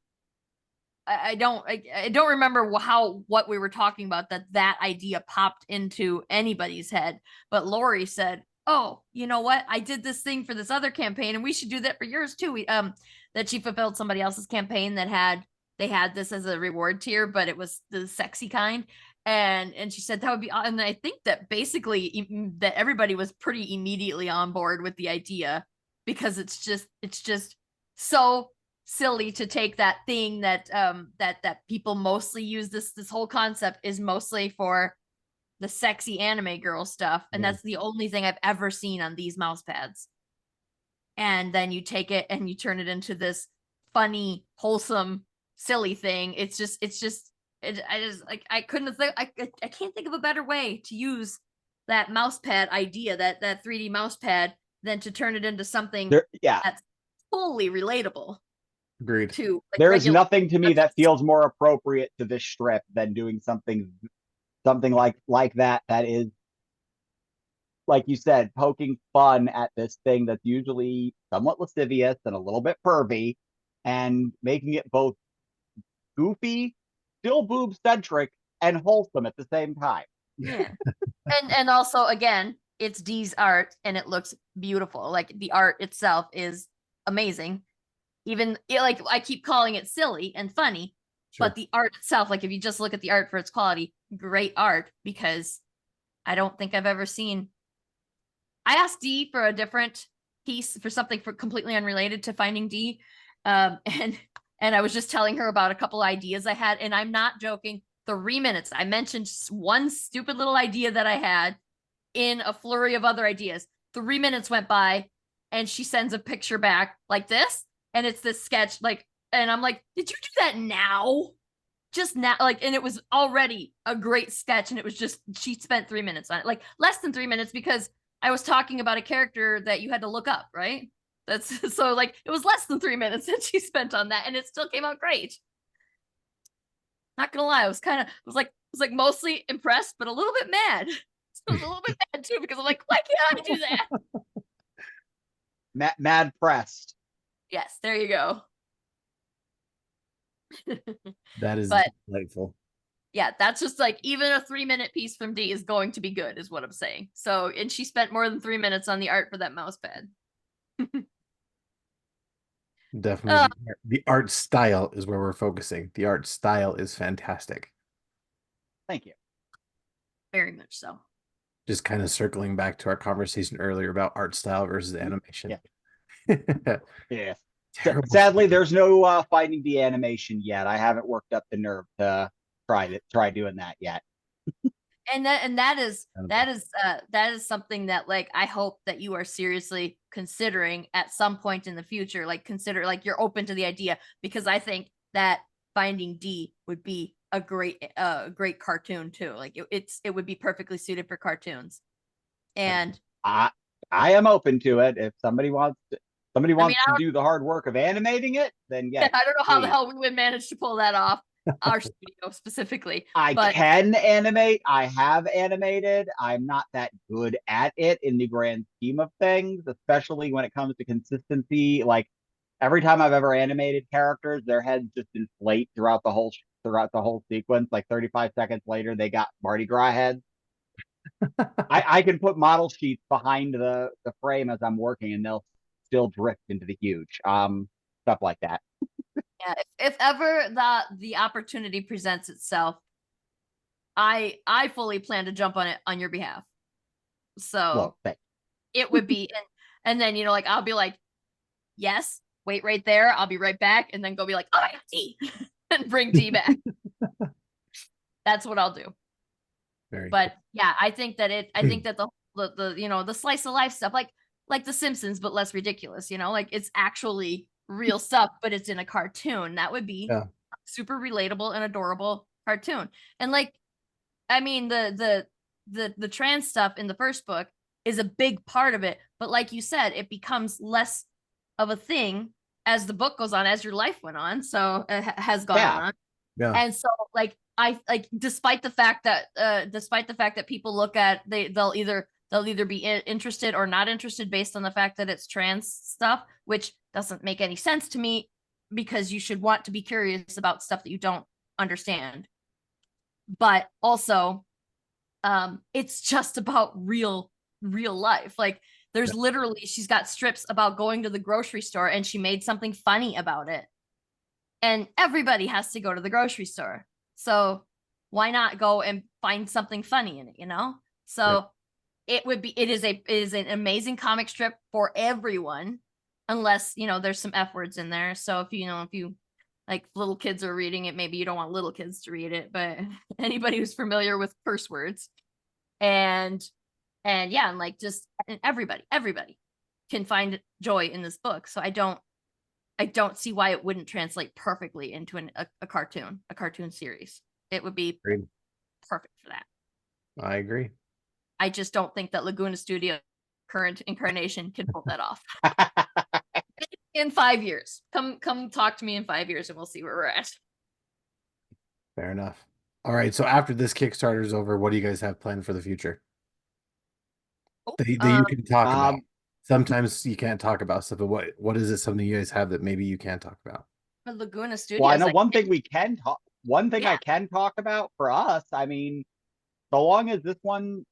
I don't remember what we were talking about that idea popped into anybody's head, but Lori said, oh, you know what, I did this thing for this other campaign and we should do that for yours too. That she fulfilled somebody else's campaign that they had this as a reward tier, but it was the sexy kind. And she said that would be, and I think that basically that everybody was pretty immediately on board with the idea, because it's just so silly to take that thing that that people mostly use. This whole concept is mostly for the sexy anime girl stuff, and that's the only thing I've ever seen on these mouse pads. And then you take it and you turn it into this funny, wholesome, silly thing. I just like, I couldn't think, I can't think of a better way to use that mouse pad idea, that 3D mouse pad, than to turn it into something that's fully relatable. Agreed. To like there is nothing to me that feels more appropriate to this strip than doing something like that is, like you said, poking fun at this thing that's usually somewhat lascivious and a little bit pervy, and making it both goofy, still boob centric, and wholesome at the same time. Yeah. and also, again, it's Dee's art and it looks beautiful. Like the art itself is amazing. Even like I keep calling it silly and funny, but the art itself, like if you just look at the art for its quality, great art, because I don't think I've ever seen. I asked Dee for a different piece for something for completely unrelated to Finding Dee, and I was just telling her about a couple ideas I had, and I'm not joking. 3 minutes. I mentioned one stupid little idea that I had in a flurry of other ideas. 3 minutes went by, and she sends a picture back like this, and it's this sketch, like, and I'm like, did you do that now? Just now, like, and it was already a great sketch, and it was just, she spent 3 minutes on it, like less than 3 minutes, because I was talking about a character that you had to look up, right? That's so, like, it was less than 3 minutes that she spent on that, and it still came out great. Not gonna lie, I was mostly impressed, but a little bit mad. I was a little bit mad too, because I'm like, why can't I do that? Mad pressed. Yes, there you go. That is delightful. Yeah, that's just like, even a 3-minute piece from Dee is going to be good, is what I'm saying. So, and she spent more than 3 minutes on the art for that mouse pad. Definitely. The art style is where we're focusing. The art style is fantastic. Thank you. Very much so. Just kind of circling back to our conversation earlier about art style versus animation. Yeah. terrible. Sadly, there's no Finding the animation yet. I haven't worked up the nerve to try doing that yet. And that is something that like I hope that you are seriously considering at some point in the future. Like consider like you're open to the idea, because I think that Finding D would be a great cartoon too. Like it would be perfectly suited for cartoons. And I I am open to it. If somebody I mean, wants to do the hard work of animating it, then yes, I don't know how the please. hell we would manage to pull that off, our studio specifically. I But can animate. I have animated. I'm not that good at it in the grand scheme of things, especially when it comes to consistency. Like every time I've ever animated characters, their heads just inflate throughout the whole sequence. Like 35 seconds later, they got Mardi Gras heads. I can put model sheets behind the frame as I'm working, and they'll still drift into the huge. Stuff like that. yeah, if ever the opportunity presents itself, I fully plan to jump on it on your behalf. So Well, thanks. it would be, and then like I'll be like, yes, wait right there, I'll be right back, and then go be like, oh, I got tea, and bring tea back. That's what I'll do. Very But yeah, I think that the slice of life stuff, like The Simpsons, but less ridiculous. Like it's actually real stuff, but it's in a cartoon. That would be Yeah. super relatable and adorable cartoon. And like, I mean, the trans stuff in the first book is a big part of it, but like you said, it becomes less of a thing as the book goes on, as your life went on. So has gone Yeah. on. Yeah. And so like I like despite the fact that people look at they'll either be interested or not interested based on the fact that it's trans stuff, which doesn't make any sense to me, because you should want to be curious about stuff that you don't understand. But also it's just about real life. Like there's literally, she's got strips about going to the grocery store and she made something funny about it. And everybody has to go to the grocery store. So why not go and find something funny in it? So it is an amazing comic strip for everyone, unless, there's some F words in there. So if you like little kids are reading it, maybe you don't want little kids to read it, but anybody who's familiar with curse words and yeah, and like just and everybody can find joy in this book. So I don't see why it wouldn't translate perfectly into a cartoon series. It would be Agreed. perfect for that. I agree. I just don't think that Laguna Studio current incarnation can pull that off. In 5 years, come talk to me in 5 years, and we'll see where we're at. Fair enough. All right. So after this Kickstarter is over, what do you guys have planned for the future that you can talk about? Sometimes you can't talk about stuff, but what is it? Something you guys have that maybe you can't talk about? The Laguna Studios. Well, I know one thing we can talk. One thing I can talk about for us. I mean, so long as this one,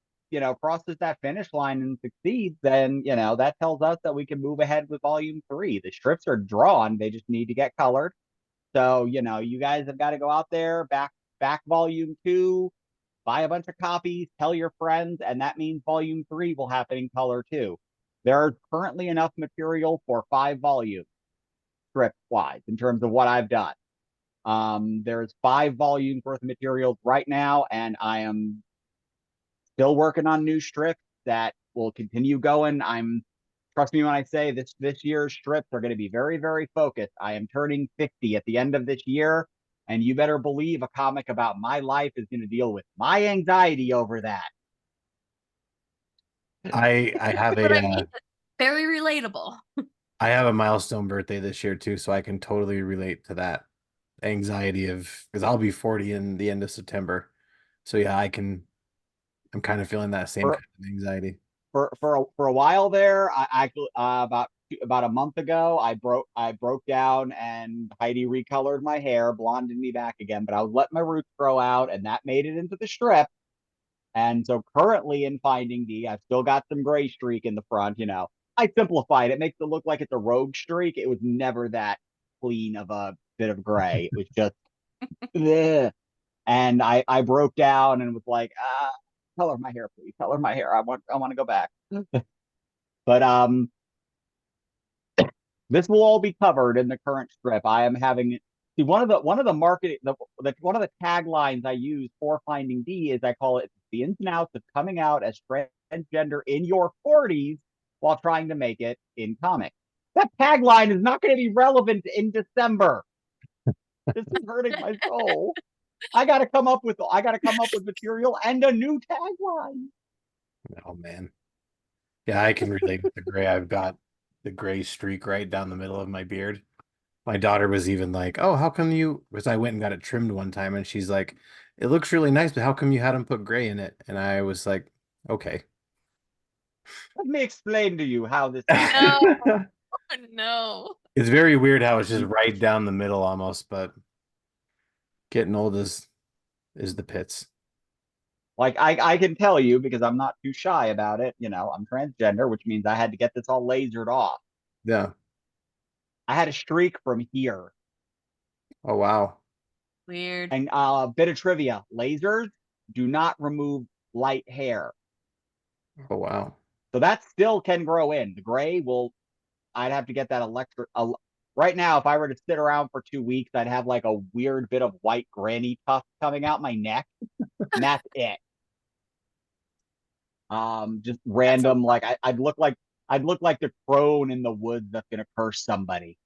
crosses that finish line and succeeds, then that tells us that we can move ahead with volume 3. The strips are drawn; they just need to get colored. So you guys have got to go out there, back volume 2, buy a bunch of copies, tell your friends, and that means volume 3 will happen in color too. There are currently enough material for 5 volumes, script wise, in terms of what I've done. There's 5 volumes worth of materials right now, and I am still working on new strips that will continue going. Trust me when I say this year's strips are going to be very, very focused. I am turning 50 at the end of this year, and you better believe a comic about my life is going to deal with my anxiety over that. I have What I mean, very relatable. I have a milestone birthday this year too, so I can totally relate to that anxiety because I'll be 40 in the end of September. So yeah, I'm kind of feeling that same For kind of anxiety. for a while there, I actually about a month ago, I broke down and Heidi recolored my hair, blonded me back again, but I was letting my roots grow out, and that made it into the strip. And so currently in Finding Dee, I've still got some gray streak in the front. I simplified it, makes it look like it's a rogue streak. It was never that clean of a bit of gray. It was just, bleh. And I broke down and was like, color my hair, please, color my hair. I want to go back. But This will all be covered in the current strip. I am having see one of the marketing one of the taglines I use for Finding D is I call it the ins and outs of coming out as transgender in your 40s while trying to make it in comics. That tagline is not going to be relevant in December. This is hurting my soul. I got to come up with material and a new tagline. Oh man. Yeah, I can relate with the gray. I've got the gray streak right down the middle of my beard. My daughter was even like, "Oh, how come you?" Because I went and got it trimmed one time, and she's like, "It looks really nice, but how come you had them put gray in it?" And I was like, "Okay." Let me explain to you how this No, happens. no. It's very weird how it's just right down the middle almost, but getting old is the pits. Like I can tell you because I'm not too shy about it. You know, I'm transgender, which means I had to get this all lasered off. Yeah. I had a streak from here. Oh wow. Weird. And a bit of trivia: lasers do not remove light hair, Oh wow. so that still can grow in. The gray will. I'd have to get that electric. Right now, if I were to sit around for 2 weeks, I'd have like a weird bit of white granny tuft coming out my neck, and that's it. Just That's random. Like I'd look like the crone in the woods that's gonna curse somebody.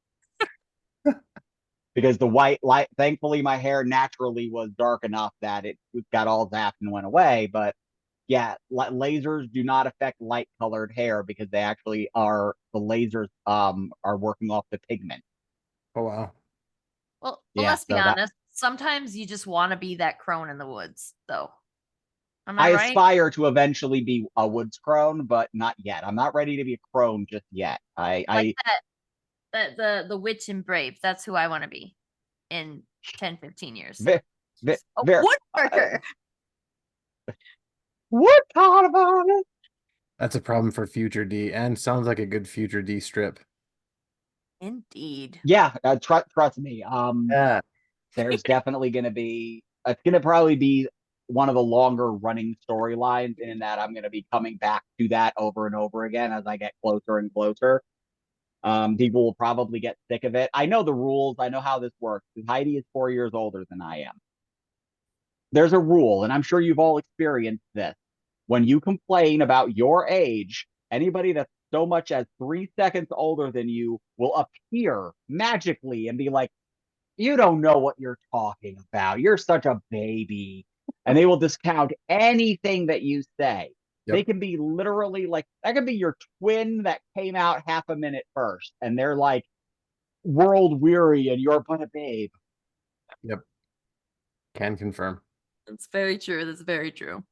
Because the white light, thankfully, my hair naturally was dark enough that it got all zapped and went away. But yeah, lasers do not affect light colored hair because they actually are the lasers are working off the pigment. Oh wow. well, Yeah, let's be so that honest. Sometimes you just want to be that crone in the woods, though. Am I I right? aspire to eventually be a woods crone, but not yet. I'm not ready to be a crone just yet. Like the witch in Brave. That's who I want to be in 10, 15 years. ve- Just a very woodworker. what thought about it? That's a problem for future D and sounds like a good future D strip. Indeed. Yeah, trust me. Yeah. There's definitely going to be it's going to probably be one of the longer running storylines in that I'm going to be coming back to that over and over again as I get closer and closer. People will probably get sick of it. I know the rules. I know how this works. Heidi is 4 years older than I am. There's a rule, and I'm sure you've all experienced this. When you complain about your age, anybody that's so much as 3 seconds older than you will appear magically and be like, you don't know what you're talking about. You're such a baby. And they will discount anything that you say. They Yep. can be literally like, that could be your twin that came out half a minute first. And they're like world weary and you're but a babe. Yep. Can confirm. That's very true. That's very true.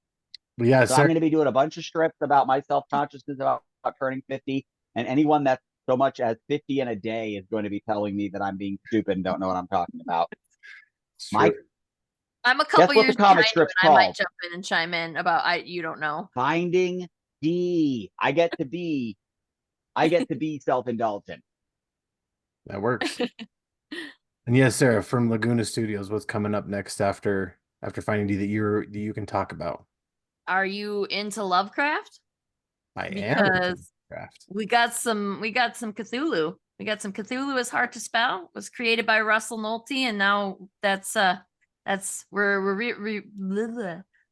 But yeah, So I'm Sarah, going to be doing a bunch of strips about my self consciousness about turning 50. And anyone that's so much as 50 in a day is going to be telling me that I'm being stupid and don't know what I'm talking about. it's true. Mike, I'm a guess couple what the years behind comic you, strip's and I might called? jump in and chime in about you don't know. Finding D. I get to be self-indulgent. That works. And yes, Sarah, from Laguna Studios, what's coming up next after Finding D that you can talk about? Are you into Lovecraft? I am into Because craft. we got some Cthulhu. We got some Cthulhu is Hard to Spell. It was created by Russell Nolte, and now that's we're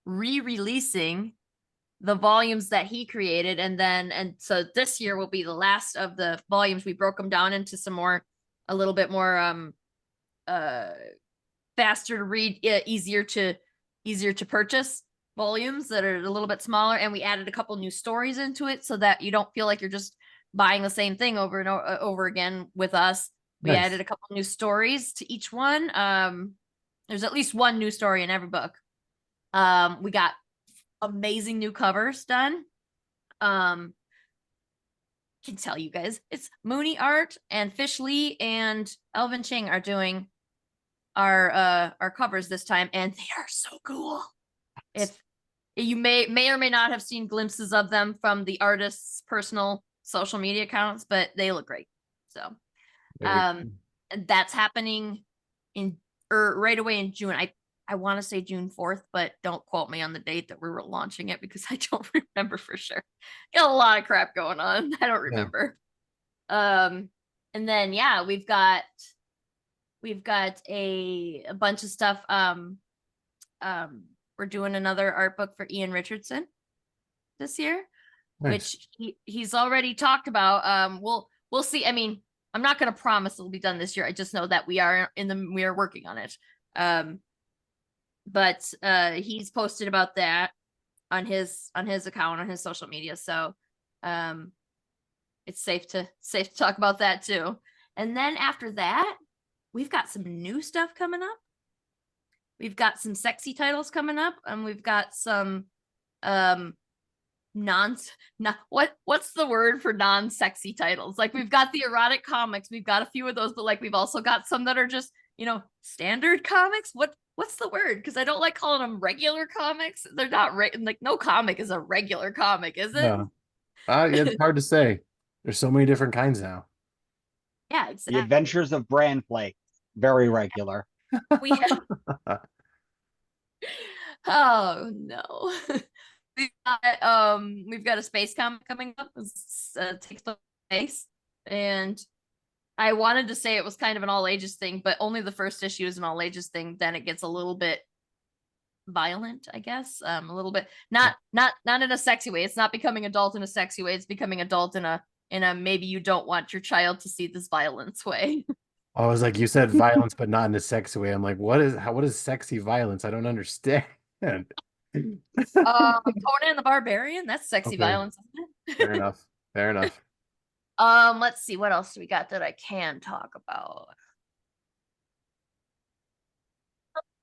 re-releasing the volumes that he created, and so this year will be the last of the volumes. We broke them down into some more, a little bit more uh faster to read, easier to purchase volumes that are a little bit smaller, and we added a couple new stories into it so that you don't feel like you're just buying the same thing over and over again with us. We Nice. added a couple new stories to each one. There's at least one new story in every book. We got amazing new covers done. Can tell you guys, it's Mooney Art and Fish Lee and Elvin Ching are doing our covers this time, and they are so cool. If you may or may not have seen glimpses of them from the artist's personal social media accounts, but they look great. So and that's happening in right away in June. I want to say June 4th, but don't quote me on the date that we're launching it because I don't remember for sure. Got a lot of crap going on. I don't Yeah. remember. And And then yeah, we've got a bunch of stuff. We're doing another art book for Ian Richardson this year, Nice. which he's already talked about. We'll see. I mean, I'm not going to promise it'll be done this year. I just know that we are working on it. But he's posted about that on his account on his social media. So it's safe to talk about that too. And then after that, we've got some new stuff coming up. We've got some sexy titles coming up, and we've got some what's the word for non-sexy titles? Like we've got the erotic comics, we've got a few of those, but like we've also got some that are just, standard comics. What's the word? Because I don't like calling them regular comics. They're not like no comic is a regular comic, is it? Yeah. It's hard to say. There's so many different kinds now. Yeah, The exactly. Adventures of Bran Flake, very regular. We have oh no. We've got a space comic coming up. It's takes place in space, and I wanted to say it was kind of an all ages thing, but only the first issue is an all ages thing. Then it gets a little bit violent, I guess. A little bit not in a sexy way. It's not becoming adult in a sexy way. It's becoming adult in a maybe you don't want your child to see this violence way. I was like, you said violence, but not in a sexy way. I'm like, what is sexy violence? I don't understand. Conan the Barbarian, that's sexy Okay, violence, isn't it? fair enough. Fair enough. Let's see what else do we got that I can talk about.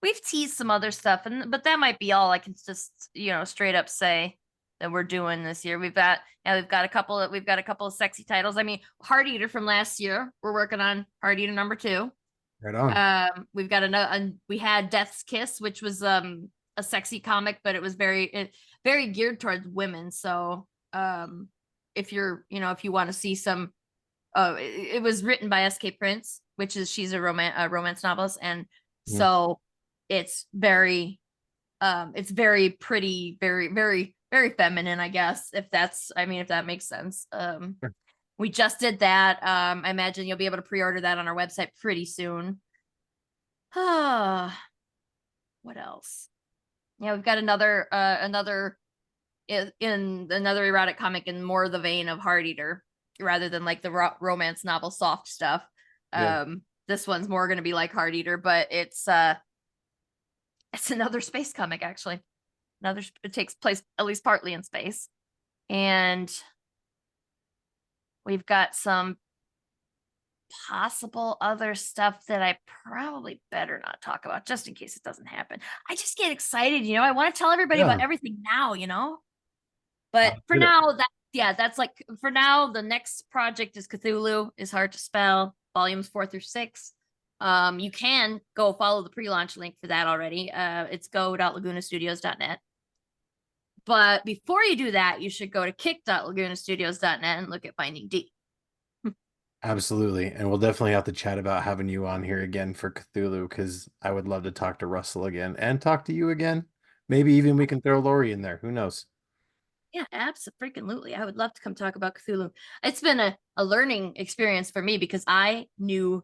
We've teased some other stuff, but that might be all I can just straight up say that we're doing this year. We've got a couple of sexy titles. I mean, Heart Eater from last year. We're working on Heart Eater #2. Right on. We've got another. We had Death's Kiss, which was a sexy comic, but it was very geared towards women. So if you're if you want to see some, it was written by S.K. Prince, which is she's a romance novelist, and so it's very pretty, very feminine, I guess, if that makes sense. Sure. We just did that. I imagine you'll be able to pre-order that on our website pretty soon. What else? Yeah, we've got another erotic comic in more the vein of Heart Eater, rather than like the romance novel soft stuff. Yeah. This one's more going to be like Heart Eater, but it's another space comic, actually. It takes place at least partly in space. And we've got some possible other stuff that I probably better not talk about, just in case it doesn't happen. I just get excited, I want to tell everybody about everything now, But for now, that's like, for now, the next project is Cthulhu, is hard to spell, volumes 4-6. You can go follow the pre-launch link for that already. It's go.lagunastudios.net. But before you do that, you should go to kick.lagunastudios.net and look at Finding Dee. Absolutely. And we'll definitely have to chat about having you on here again for Cthulhu, because I would love to talk to Russell again and talk to you again. Maybe even we can throw Lori in there. Who knows? Yeah, absolutely. I would love to come talk about Cthulhu. It's been a learning experience for me, because I knew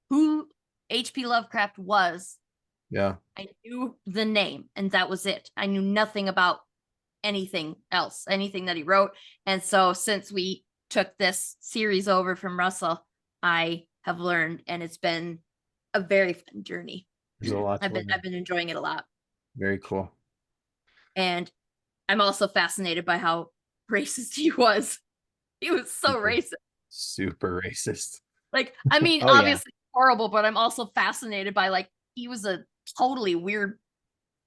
who H.P. Lovecraft was. Yeah. I knew the name, and that was it. I knew nothing about anything else, anything that he wrote. And so since we took this series over from Russell, I have learned, and it's been a very fun journey. There's a lot. I've been enjoying it a lot. Very cool. And I'm also fascinated by how racist he was. He was so racist. Super racist. Like, I mean, obviously horrible, but I'm also fascinated by, like, he was a totally weird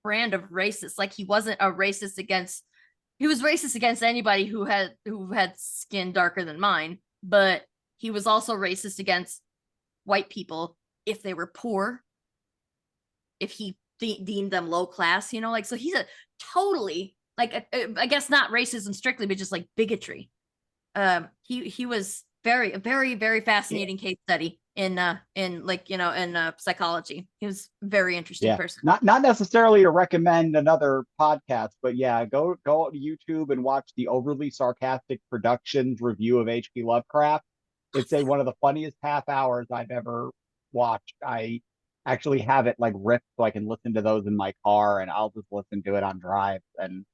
brand of racist. Like, he wasn't a racist against, he was racist against anybody who had skin darker than mine, but he was also racist against white people if they were poor, if he deemed them low class, like, so he's a totally, like, I guess not racism strictly, but just like bigotry. He was a very fascinating case study in psychology. He was a very interesting person. Not necessarily to recommend another podcast, but yeah, go to YouTube and watch the Overly Sarcastic Productions review of H.P. Lovecraft. It's one of the funniest half hours I've ever watched. I actually have it like ripped so I can listen to those in my car, and I'll just listen to it on drive. And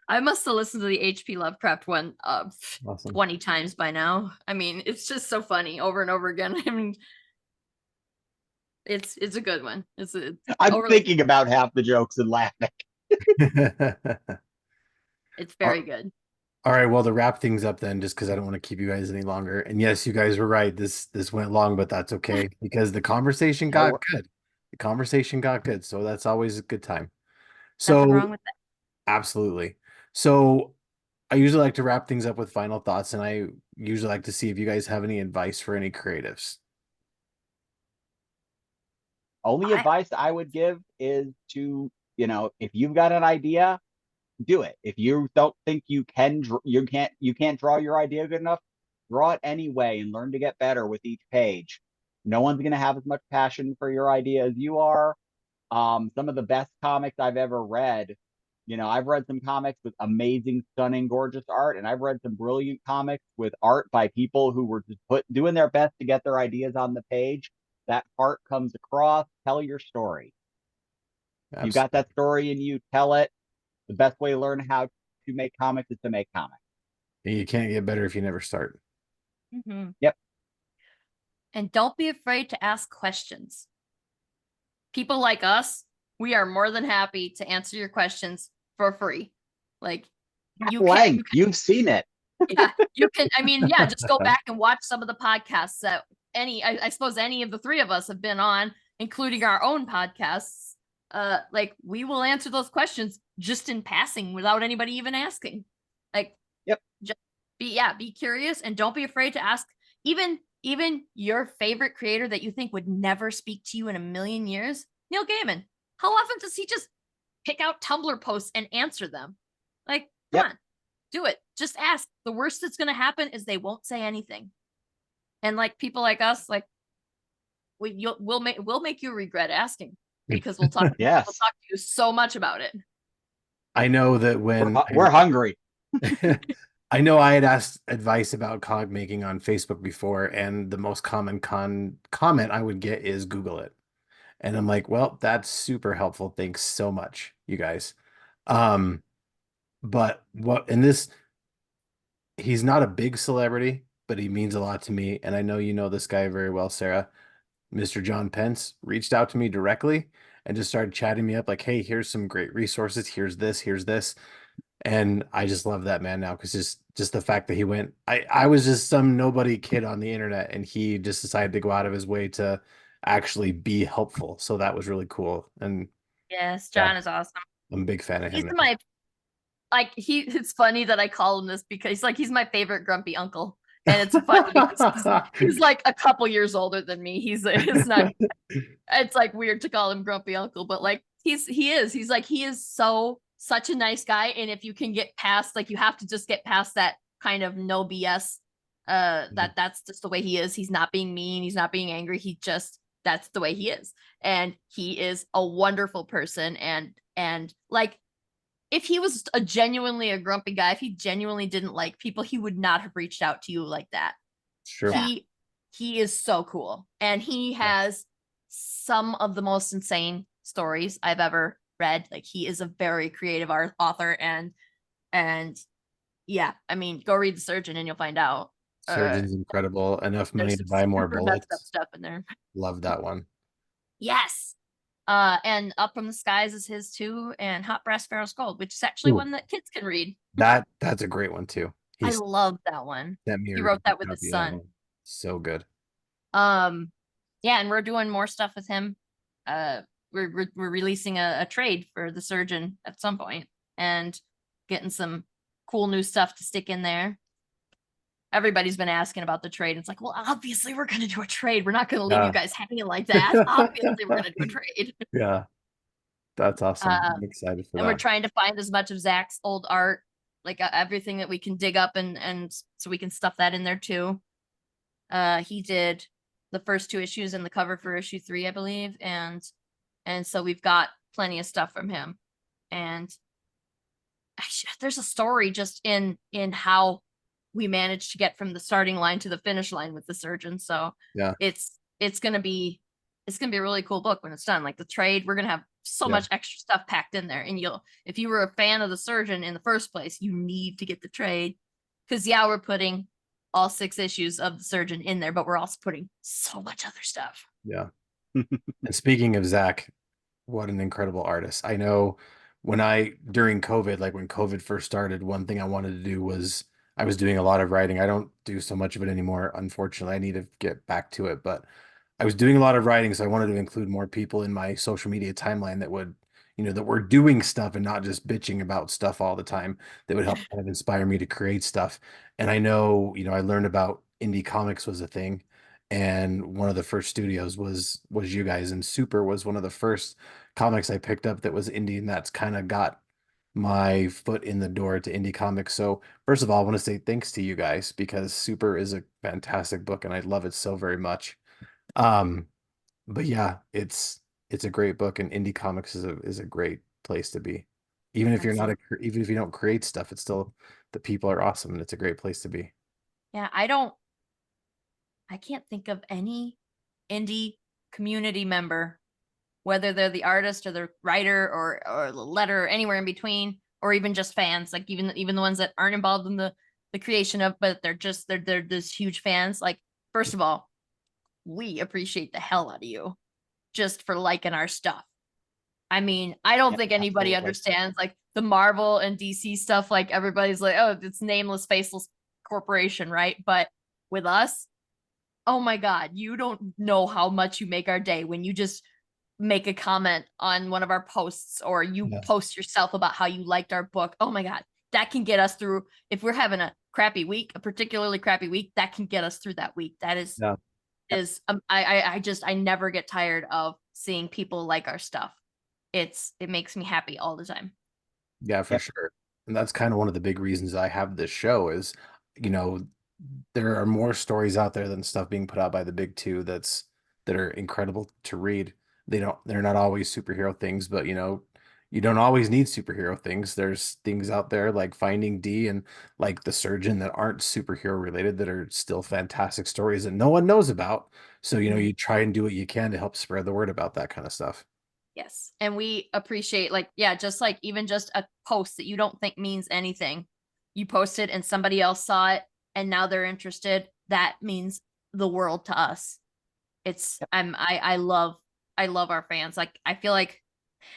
I must have listened to the HP Lovecraft one Awesome. 20 times by now. I mean, it's just so funny over and over again. I mean, it's a good one. It's I'm overly, thinking about half the jokes and laughing. it's very good. All right, well, to wrap things up then, just because I don't want to keep you guys any longer. And yes, you guys were right. This went long, but that's okay because the conversation got No, good. The conversation got good, so that's always a good time. Nothing So wrong with that. absolutely. So I usually like to wrap things up with final thoughts, and I usually like to see if you guys have any advice for any creatives. only I advice I would give is to, if you've got an idea, do it. If you don't think you can't draw your idea good enough, draw it anyway and learn to get better with each page. No one's going to have as much passion for your idea as you are. Some of the best comics I've ever read, I've read some comics with amazing, stunning, gorgeous art, and I've read some brilliant comics with art by people who were just doing their best to get their ideas on the page. That heart comes across. Tell your story. You got Absolutely. that story and you tell it. The best way to learn how to make comics is to make comics. You can't get better if you never start. Mhm. Yep. And don't be afraid to ask questions. People like us, we are more than happy to answer your questions for free. Like you can, You've seen it. yeah, you can. I mean, yeah, just go back and watch some of the podcasts that I suppose any of the three of us have been on, including our own podcasts. Like we will answer those questions just in passing without anybody even asking. Like, Yep. just be curious and don't be afraid to ask even your favorite creator that you think would never speak to you in a million years, Neil Gaiman. How often does he just pick out Tumblr posts and answer them? Like, come Yep. on, do it. Just ask. The worst that's going to happen is they won't say anything. And like people like us, like we'll make you regret asking because we'll talk Yes. to you so much about it. I know that when We're hungry. I know I had asked advice about comic making on Facebook before, and the most common comment I would get is Google it. And I'm like, well, that's super helpful. Thanks so much, you guys. Um, but what in this, he's not a big celebrity, but he means a lot to me. And I know you know this guy very well, Sarah. Mr. John Pence reached out to me directly and just started chatting me up like, hey, here's some great resources. Here's this. And I just love that man now because just the fact that he went, I was just some nobody kid on the internet and he just decided to go out of his way to actually be helpful. So that was really cool. And Yes, yeah, John is awesome. I'm a big fan of He's him in now. my it's funny that I call him this because he's my favorite grumpy uncle. And it's funny because he's like a couple years older than me. It's not it's like weird to call him grumpy uncle, but like he is such a nice guy. And if you can get past, like you have to just get past that kind of no BS, that's just the way he is. He's not being mean, he's not being angry, that's the way he is. And he is a wonderful person. And like if he was a genuinely a grumpy guy, if he genuinely didn't like people, he would not have reached out to you like that. Sure. He is so cool, and he has some of the most insane stories I've ever read. Like he is a very creative author, and yeah, I mean, go read The Surgeon and you'll find out. Surgeon's incredible. Enough money There's to some buy more super messed up bullets. stuff in there. Love that one. Yes. And Up from the Skies is his too, and Hot Brass Sparrow's Gold, which is actually Ooh, one that kids can read. that's a great one too. I He's love that one. sent me He a wrote that with copy his of that son. one. So good. Um, yeah, and we're doing more stuff with him. We're releasing a trade for The Surgeon at some point and getting some cool new stuff to stick in there. Everybody's been asking about the trade. It's like, well, obviously we're gonna do a trade. We're not gonna leave you Yeah. guys hanging like that. Obviously, we're gonna do a trade. Yeah, that's awesome. I'm Um, excited for and we're that. trying to find as much of Zach's old art, like everything that we can dig up, and so we can stuff that in there too. He did the first two issues and the cover for issue 3, I believe, and so we've got plenty of stuff from him. And there's a story just in how we managed to get from the starting line to the finish line with the surgeon. So Yeah. it's gonna be a really cool book when it's done. Like the trade, we're gonna have so Yeah. much extra stuff packed in there. And if you were a fan of the surgeon in the first place, you need to get the trade. Because yeah, we're putting all 6 issues of the surgeon in there, but we're also putting so much other stuff. Yeah. And speaking of Zach, what an incredible artist. I know during COVID, like when COVID first started, one thing I wanted to do was I was doing a lot of writing. I don't do so much of it anymore, unfortunately. I need to get back to it, but I was doing a lot of writing, so I wanted to include more people in my social media timeline that would, that were doing stuff and not just bitching about stuff all the time, that would help kind of inspire me to create stuff. And I know, I learned about indie comics was a thing, and one of the first studios was you guys, and Super was one of the first comics I picked up that was indie, and that's kind of got my foot in the door to indie comics. So first of all, I want to say thanks to you guys because Super is a fantastic book and I love it so very much. Um, but yeah, it's a great book, and indie comics is a great place to be. Even if you're not even if you don't create stuff, it's still the people are awesome and it's a great place to be. Yeah, I can't think of any indie community member, whether they're the artist or the writer or the letter or anywhere in between, or even just fans, like even the ones that aren't involved in the creation of, but they're just huge fans. Like, first of all, we appreciate the hell out of you just for liking our stuff. I mean, I don't Yeah, think anybody absolutely. understands like the Marvel and DC stuff. Like everybody's like, oh, it's nameless, faceless corporation, right? But with us, oh my God, you don't know how much you make our day when you just make a comment on one of our posts or you Yeah. post yourself about how you liked our book. Oh my God, that can get us through. If we're having a crappy week, a particularly crappy week, that can get us through that week. That is, Yeah. I never get tired of seeing people like our stuff. It makes me happy all the time. Yeah, for Yep. sure. And that's kind of one of the big reasons I have this show is, you know, there are more stories out there than stuff being put out by the big two that are incredible to read. They're not always superhero things, but you don't always need superhero things. There's things out there like Finding Dee and like The Surgeon that aren't superhero related that are still fantastic stories that no one knows about. So, you try and do what you can to help spread the word about that kind of stuff. Yes. And we appreciate like, yeah, just like even just a post that you don't think means anything. You posted and somebody else saw it and now they're interested. That means the world to us. It's Yep. I love our fans. Like I feel like,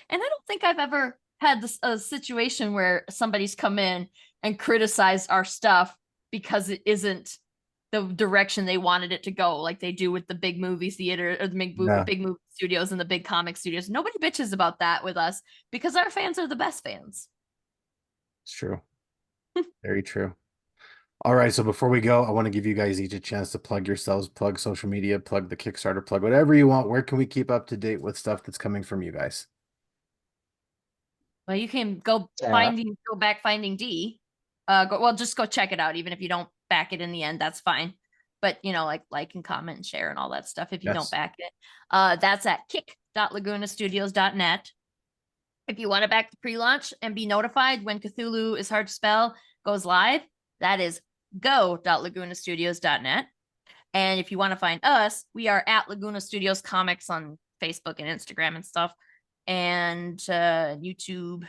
and I don't think I've ever had a situation where somebody's come in and criticized our stuff because it isn't the direction they wanted it to go, like they do with the big movie theater or the Yeah, big movie studios and the big comic studios. Nobody bitches about that with us because our fans are the best fans. it's true. Very true. All right, so before we go, I want to give you guys each a chance to plug yourselves, plug social media, plug the Kickstarter, plug whatever you want. Where can we keep up to date with stuff that's coming from you guys? Well, you can Yeah. go back Finding Dee. Just go check it out. Even if you don't back it in the end, that's fine. But like and comment and share and all that stuff if you don't Yes. back it. That's at kick.lagunastudios.net. If you want to back the pre-launch and be notified when Cthulhu is hard to spell goes live, that is go.lagunastudios.net. And if you want to find us, we are at Laguna Studios Comics on Facebook and Instagram and stuff, and YouTube.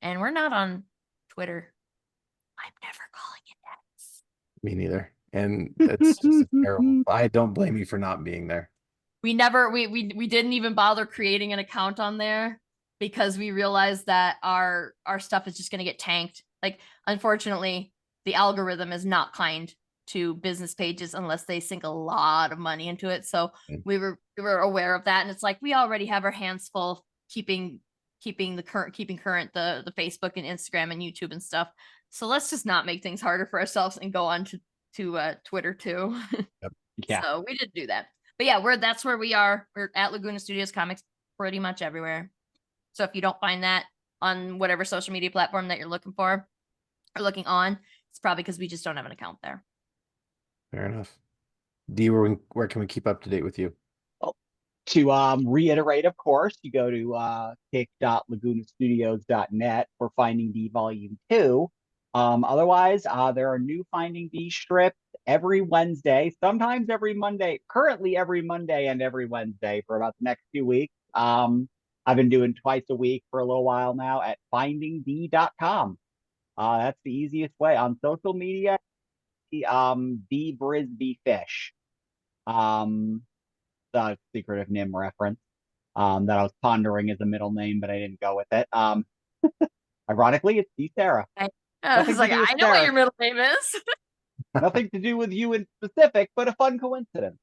And we're not on Twitter. I'm never calling it that. Me neither. And it's just terrible. I don't blame you for not being there. We never we didn't even bother creating an account on there because we realized that our stuff is just going to get tanked. Like unfortunately, the algorithm is not kind to business pages unless they sink a lot of money into it. So we were aware of that, and it's like we already have our hands full keeping current the Facebook and Instagram and YouTube and stuff. So let's just not make things harder for ourselves and go on to Twitter too. Yep. Yeah. So we didn't do that. But yeah, that's where we are. We're at Laguna Studios Comics pretty much everywhere. So if you don't find that on whatever social media platform that you're looking for or looking on, it's probably because we just don't have an account there. Fair enough. Dee, where can we keep up to date with you? Well, to reiterate, of course, you go to kick.lagunastudios.net for Finding Dee Volume 2. Otherwise, there are new Finding Dee strips every Wednesday, sometimes every Monday, currently every Monday and every Wednesday for about the next 2 weeks. I've been doing twice a week for a little while now at findingdee.com. That's the easiest way. On social media, D Brisby Fish. The Secret of Nim reference. That I was pondering as a middle name, but I didn't go with it. Ironically, it's D Sarah. I was Nothing to like, do with I know what Sarah. your middle name is. Nothing to do with you in specific, but a fun coincidence.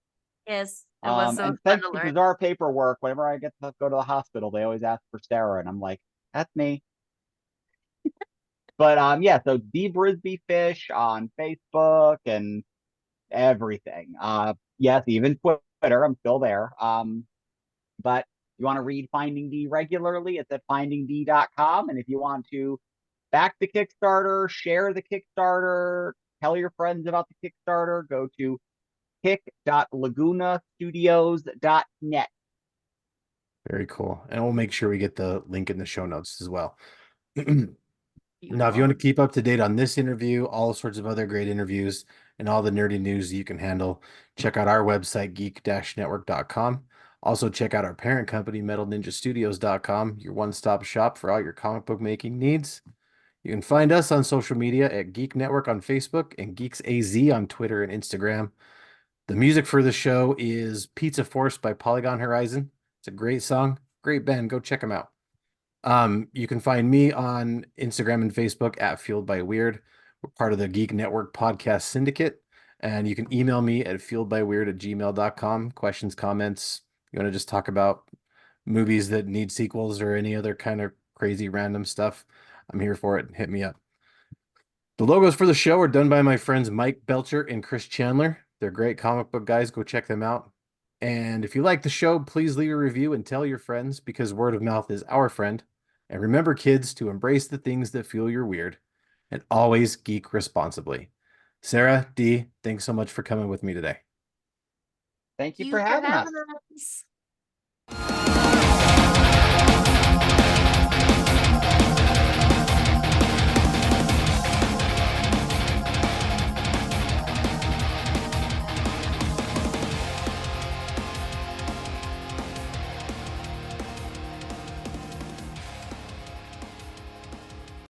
Yes, it was so And fun thanks to to learn. bizarre paperwork, whenever I get to go to the hospital, they always ask for Sarah, and I'm like, that's me. But yeah, so D Brisby Fish on Facebook and everything. Yes, even Twitter, I'm still there. But you want to read Finding Dee regularly, it's at findingdee.com. And if you want to back the Kickstarter, share the Kickstarter, tell your friends about the Kickstarter, go to kick.lagunastudios.net. Very cool. And we'll make sure we get the link in the show notes as well. Now, if you want to Beautiful. keep up to date on this interview, all sorts of other great interviews, and all the nerdy news you can handle, check out our website, geek-network.com. Also, check out our parent company, metalninjastudios.com, your one-stop shop for all your comic book making needs. You can find us on social media at Geek Network on Facebook and Geeks AZ on Twitter and Instagram. The music for the show is Pizza Force by Polygon Horizon. It's a great song, great band. Go check them out. You can find me on Instagram and Facebook at Fueled by Weird. We're part of the Geek Network Podcast Syndicate. And you can email me at fueledbyweird@gmail.com. Questions, comments. You want to just talk about movies that need sequels or any other kind of crazy random stuff? I'm here for it. Hit me up. The logos for the show are done by my friends Mike Belcher and Chris Chandler. They're great comic book guys. Go check them out. And if you like the show, please leave a review and tell your friends because word of mouth is our friend. And remember, kids, to embrace the things that fuel your weird and always geek responsibly. Sarah, Dee, thanks so much for coming with me today. Thank you Thank for you for having us. having us.